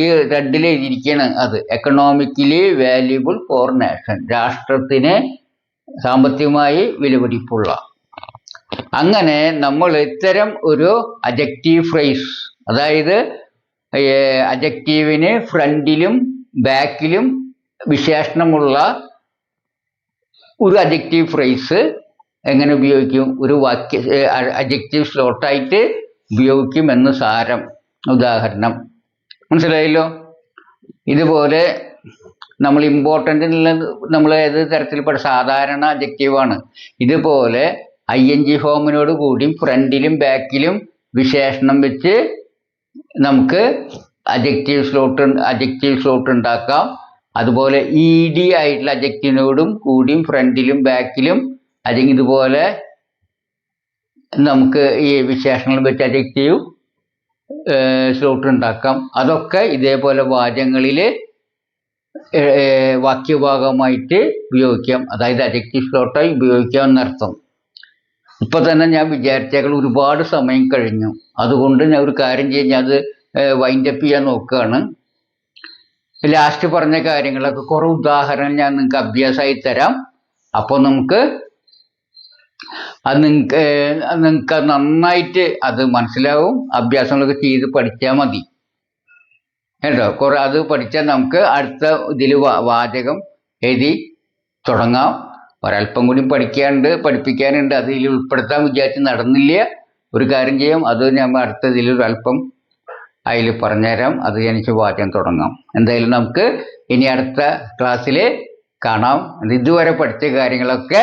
ഈ റെഡിൽ എഴുതിയിരിക്കുകയാണ് അത് എക്കണോമിക്കലി വാല്യുബിൾ ഫോർ നേഷൻ, രാഷ്ട്രത്തിന് സാമ്പത്തികമായി വിലപിടിപ്പുള്ള. അങ്ങനെ നമ്മൾ ഇത്തരം ഒരു അഡ്ജക്റ്റീവ് ഫ്രേസ് അതായത് അഡ്ജക്റ്റീവിന് ഫ്രണ്ടിലും ബാക്കിലും വിശേഷണമുള്ള ഒരു അഡ്ജക്റ്റീവ് ഫ്രേസ് എങ്ങനെ ഉപയോഗിക്കും? ഒരു വാക്യ അഡ്ജക്റ്റീവ് സ്ലോട്ടായിട്ട് ഉപയോഗിക്കും എന്ന് സാരം. ഉദാഹരണം മനസ്സിലായല്ലോ. ഇതുപോലെ നമ്മൾ ഇമ്പോർട്ടൻ്റ് നമ്മൾ ഏത് തരത്തിൽപ്പെട്ട സാധാരണ അഡ്ജക്റ്റീവാണ്. ഇതുപോലെ ING ഫോമിനോട് കൂടിയും ഫ്രണ്ടിലും ബാക്കിലും വിശേഷണം വെച്ച് നമുക്ക് അഡ്ജക്റ്റീവ് സ്ലോട്ട് ഉണ്ടാക്കാം. അതുപോലെ ED ആയിട്ടുള്ള അഡ്ജക്റ്റീവിനോടും കൂടിയും ഫ്രണ്ടിലും ബാക്കിലും അല്ലെങ്കിൽ ഇതുപോലെ നമുക്ക് ഈ വിശേഷണങ്ങൾ വെച്ച് അഡ്ജക്റ്റീവ് സ്ലോട്ട് ഉണ്ടാക്കാം. അതൊക്കെ ഇതേപോലെ വാചകങ്ങളിൽ വാക്യഭാഗമായിട്ട് ഉപയോഗിക്കാം. അതായത് അഡ്ജക്റ്റീവ് സ്ലോട്ടായി ഉപയോഗിക്കാം എന്നർത്ഥം. ഇപ്പൊ തന്നെ ഞാൻ വിചാരിച്ചേക്കൾ ഒരുപാട് സമയം കഴിഞ്ഞു. അതുകൊണ്ട് ഞാൻ ഒരു കാര്യം ചെയ്യാൻ ഞാൻ അത് വൈൻഡപ്പ് ചെയ്യാൻ നോക്കുകയാണ്. ലാസ്റ്റ് പറഞ്ഞ കാര്യങ്ങളൊക്കെ കുറെ ഉദാഹരണം ഞാൻ നിങ്ങൾക്ക് അഭ്യാസമായി തരാം. അപ്പോൾ നമുക്ക് അത് നിങ്ങൾക്ക് നന്നായിട്ട് അത് മനസ്സിലാവും. അഭ്യാസങ്ങളൊക്കെ ചെയ്ത് പഠിച്ചാൽ മതി കേട്ടോ. കുറെ അത് പഠിച്ചാൽ നമുക്ക് അടുത്ത ഇതിൽ വാചകം എഴുതി തുടങ്ങാം. ഒരല്പം കൂടി പഠിപ്പിക്കാനുണ്ട്. അതിൽ ഉൾപ്പെടുത്താൻ വിചാരിച്ച് നടന്നില്ല. ഒരു കാര്യം ചെയ്യാം, അത് ഞാൻ അടുത്ത ഇതിൽ ഒരല്പം അതിൽ പറഞ്ഞുതരാം. അത് ജനിച്ച് വാചകം തുടങ്ങാം. എന്തായാലും നമുക്ക് ഇനി അടുത്ത ക്ലാസ്സിൽ കാണാം. ഇതുവരെ പഠിച്ച കാര്യങ്ങളൊക്കെ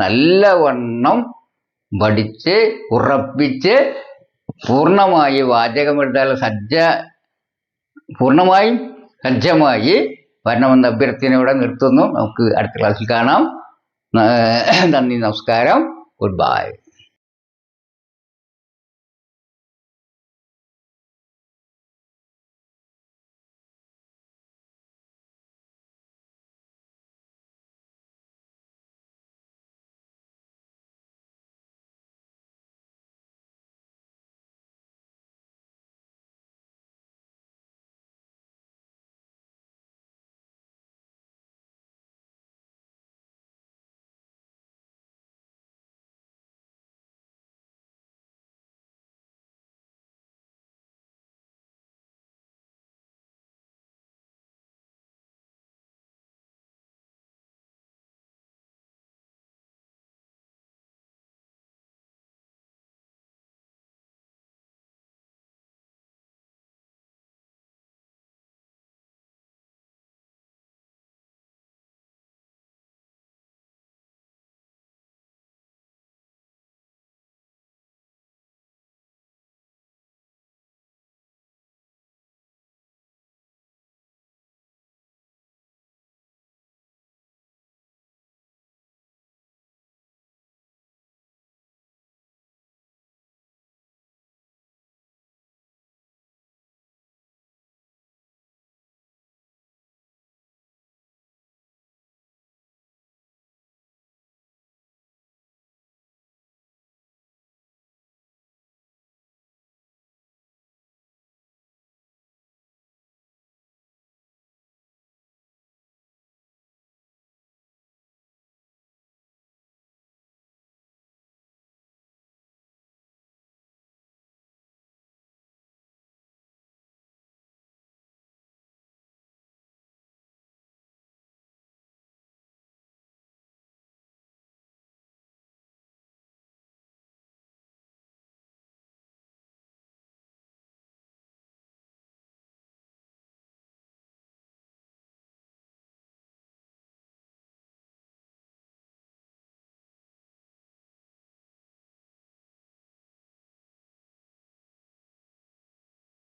നല്ലവണ്ണം പഠിച്ച് ഉറപ്പിച്ച് പൂർണ്ണമായി വാചകം എഴുതാൻ പൂർണ്ണമായും സജ്ജമായി വരണമെന്ന അഭ്യർത്ഥനയോടെ നിർത്തുന്നു. നമുക്ക് അടുത്ത ക്ലാസ്സിൽ കാണാം. നന്ദി, നമസ്കാരം, ഗുഡ് ബൈ.